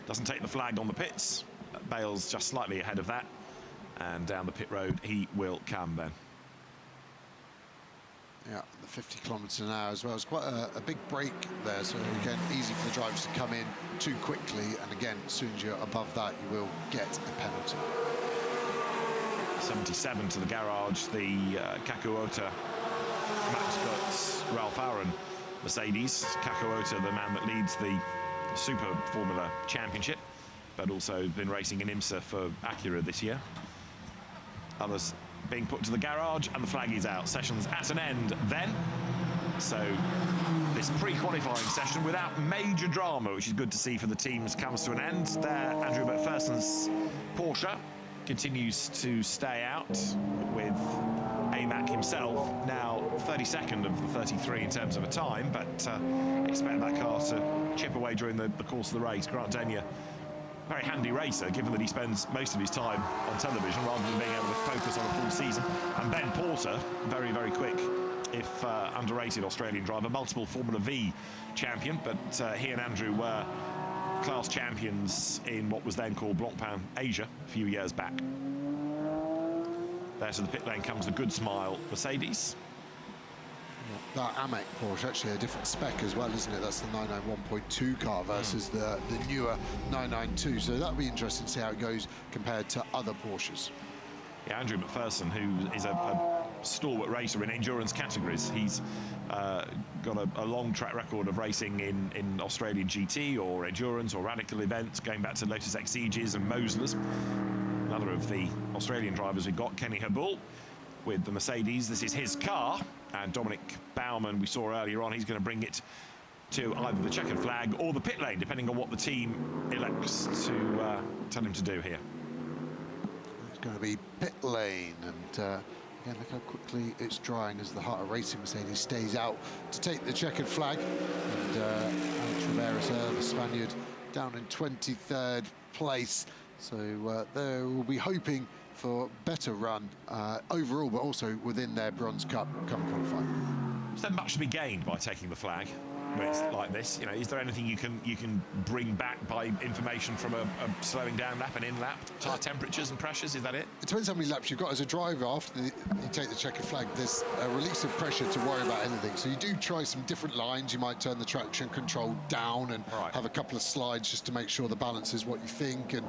doesn't take the flag on the pits. Bale's just slightly ahead of that, and down the pit road he will come then. Yeah, the 50 kilometres an hour as well. It's quite a big break there, so again, easy for the drivers to come in too quickly, and again, as soon as you're above that, you will get a penalty. 77 to the garage, the Kakuota, Max Guts, Ralph Aaron Mercedes. Kakuota, the man that leads the Super Formula Championship, but also been racing in IMSA for Acura this year. Others being put to the garage, and the flag is out. Session's at an end then. So this pre-qualifying session without major drama, which is good to see for the teams, comes to an end. There, Andrew McPherson's Porsche continues to stay out, with AMAC himself now 32nd of the 33 in terms of a time, but expect that car to chip away during the course of the race. Grant Denyer, very handy racer, given that he spends most of his time on television rather than being able to focus on a full season. And Ben Porter, very, very quick, if underrated Australian driver, multiple Formula V champion, but he and Andrew were class champions in what was then called Blancpain Asia a few years back. There to the pit lane comes the Good Smile Mercedes. That AMEC Porsche, actually a different spec as well, isn't it? That's the 991.2 car versus the newer 992. So that'll be interesting to see how it goes compared to other Porsches. Yeah, Andrew McPherson, who is a stalwart racer in endurance categories. He's got a long track record of racing in Australian GT or endurance or radical events, going back to Lotus Exiges and Moslers. Another of the Australian drivers we've got, Kenny Habul, with the Mercedes. This is his car, and Dominic Baumann, we saw earlier on, he's going to bring it to either the checkered flag or the pit lane, depending on what the team elects to tell him to do here. It's going to be pit lane, and again, look how quickly it's drying as the Heart of Racing Mercedes stays out to take the checkered flag. And Alex Rivera, the Spaniard, down in 23rd place. So they will be hoping for better run overall, but also within their Bronze Cup come qualifying. Is there much to be gained by taking the flag when it's like this? You know, is there anything you can bring back by information from a slowing down lap and in lap, tyre temperatures and pressures? Is that it? It depends how many laps you've got as a driver. After you take the checkered flag, there's a release of pressure to worry about anything. So you do try some different lines. You might turn the traction control down and have a couple of slides just to make sure the balance is what you think. And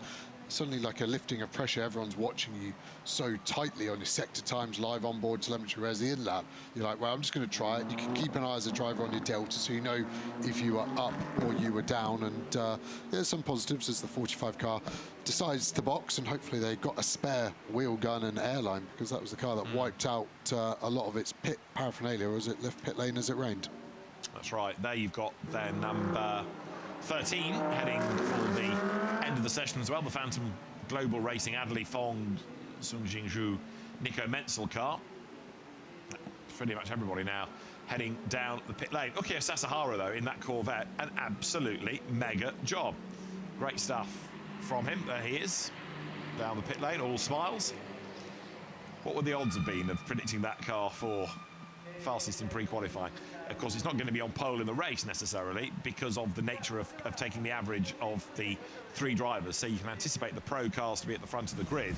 suddenly like a lifting of pressure. Everyone's watching you so tightly on your sector times, live onboard telemetry, whereas the in-lap, you're like, well, I'm just going to try it. You can keep an eye as a driver on your delta, so you know if you are up or you were down. And there's some positives as the 45 car decides to box, and hopefully they got a spare wheel gun and airline, because that was the car that wiped out a lot of its pit paraphernalia as it left pit lane as it rained. That's right. There you've got then number 13 heading for the end of the session as well. The Phantom Global Racing Adley Fong, Sun Jingzhu, Nico Menzel car. Pretty much everybody now heading down the pit lane. Ukio Sasahara, though, in that Corvette, an absolutely mega job. Great stuff from him. There he is, down the pit lane, all smiles. What would the odds have been of predicting that car for fastest in pre-qualifying? Of course, it's not going to be on pole in the race necessarily because of the nature of taking the average of the 3 drivers. So you can anticipate the pro cars to be at the front of the grid.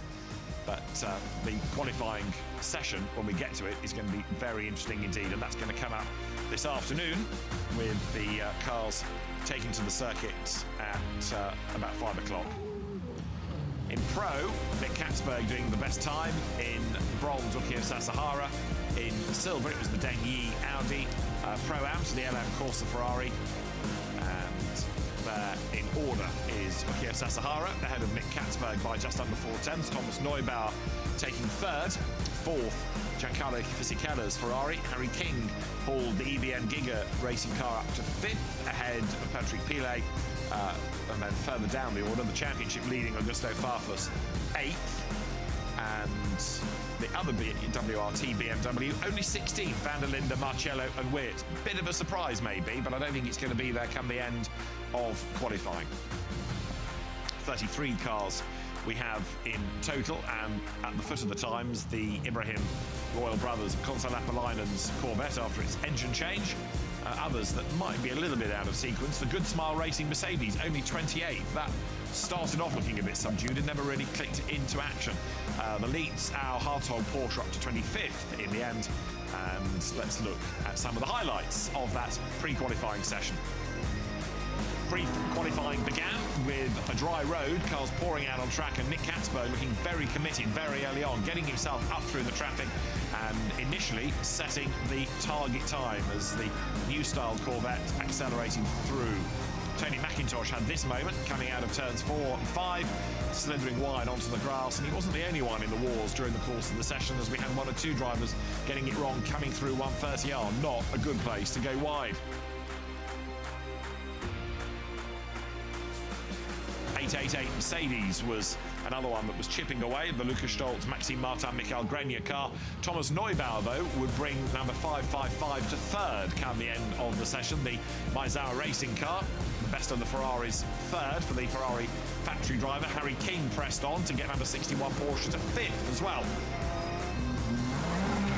But the qualifying session, when we get to it, is going to be very interesting indeed. And that's going to come up this afternoon with the cars taken to the circuit at about 5 o'clock. In pro, Nick Katzberg doing the best time. In bronze, Ukio Sasahara. In silver, it was the Deng Yi Audi Pro-Am to the LM Corsa Ferrari. And there in order is Ukio Sasahara ahead of Nick Katzberg by just under 4/10. Thomas Neubauer taking 3rd. 4th, Giancarlo Fisichella's Ferrari. Harry King hauled the EBM Giga racing car up to 5th ahead of Patrick Pilet. And then further down the order, the championship leading Augusto Farfus 8th. And the other WRT BMW, only 16, Van der Linde, Marcello and Wirt. Bit of a surprise maybe, but I don't think it's going to be there come the end of qualifying. 33 cars we have in total, and at the foot of the times, the Ibrahim Royal Brothers Konsa Lapalainen's Corvette after its engine change. Others that might be a little bit out of sequence. The Good Smile Racing Mercedes, only 28th. That started off looking a bit subdued and never really clicked into action. The Leeds, our Hartog Porsche up to 25th in the end. And let's look at some of the highlights of that pre-qualifying session. Pre-qualifying began with a dry road, cars pouring out on track, and Nick Katzberg looking very committed very early on, getting himself up through the traffic and initially setting the target time as the new style Corvette accelerating through. Tony McIntosh had this moment coming out of turns 4 and 5, slithering wide onto the grass, and he wasn't the only one in the wars during the course of the session, as we had 1 or 2 drivers getting it wrong coming through 130R. Not a good place to go wide. 888 Mercedes was another one that was chipping away. The Lucas Stoltz, Maxime Martin, Michael Grenier car. Thomas Neubauer, though, would bring number 555 to 3rd come the end of the session. The Maizawa Racing car, the best of the Ferraris, 3rd for the Ferrari factory driver. Harry King pressed on to get number 61 Porsche to 5th as well.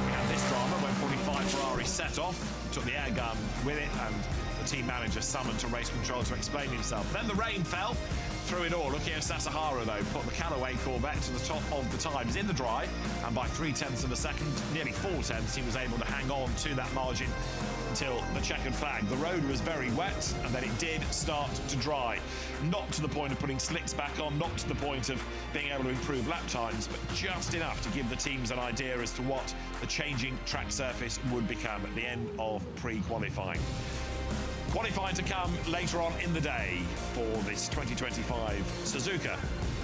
We had this drama when 45 Ferrari set off, took the air gun with it, and the team manager summoned to race control to explain himself. Then the rain fell through it all. Ukio Sasahara, though, put the Callaway Corvette to the top of the times in the dry, and by 0.3 of a second, nearly 0.4, he was able to hang on to that margin until the checkered flag. The road was very wet, and then it did start to dry. Not to the point of putting slicks back on, not to the point of being able to improve lap times, but just enough to give the teams an idea as to what the changing track surface would become at the end of pre-qualifying. Qualifying to come later on in the day for this 2025 Suzuka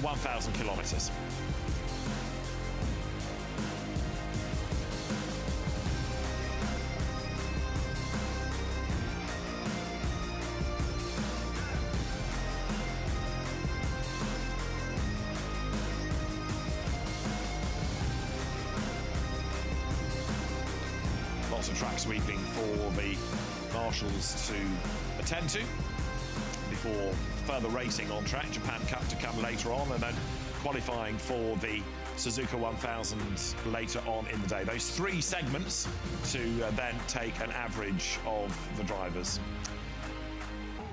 1000 kilometers. Lots of track sweeping for the marshals to attend to before further racing on track. Japan Cup to come later on, and then qualifying for the Suzuka 1000 later on in the day. Those 3 segments to then take an average of the drivers.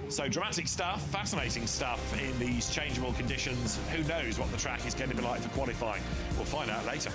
So dramatic stuff, fascinating stuff in these changeable conditions. Who knows what the track is going to be like for qualifying? We'll find out later.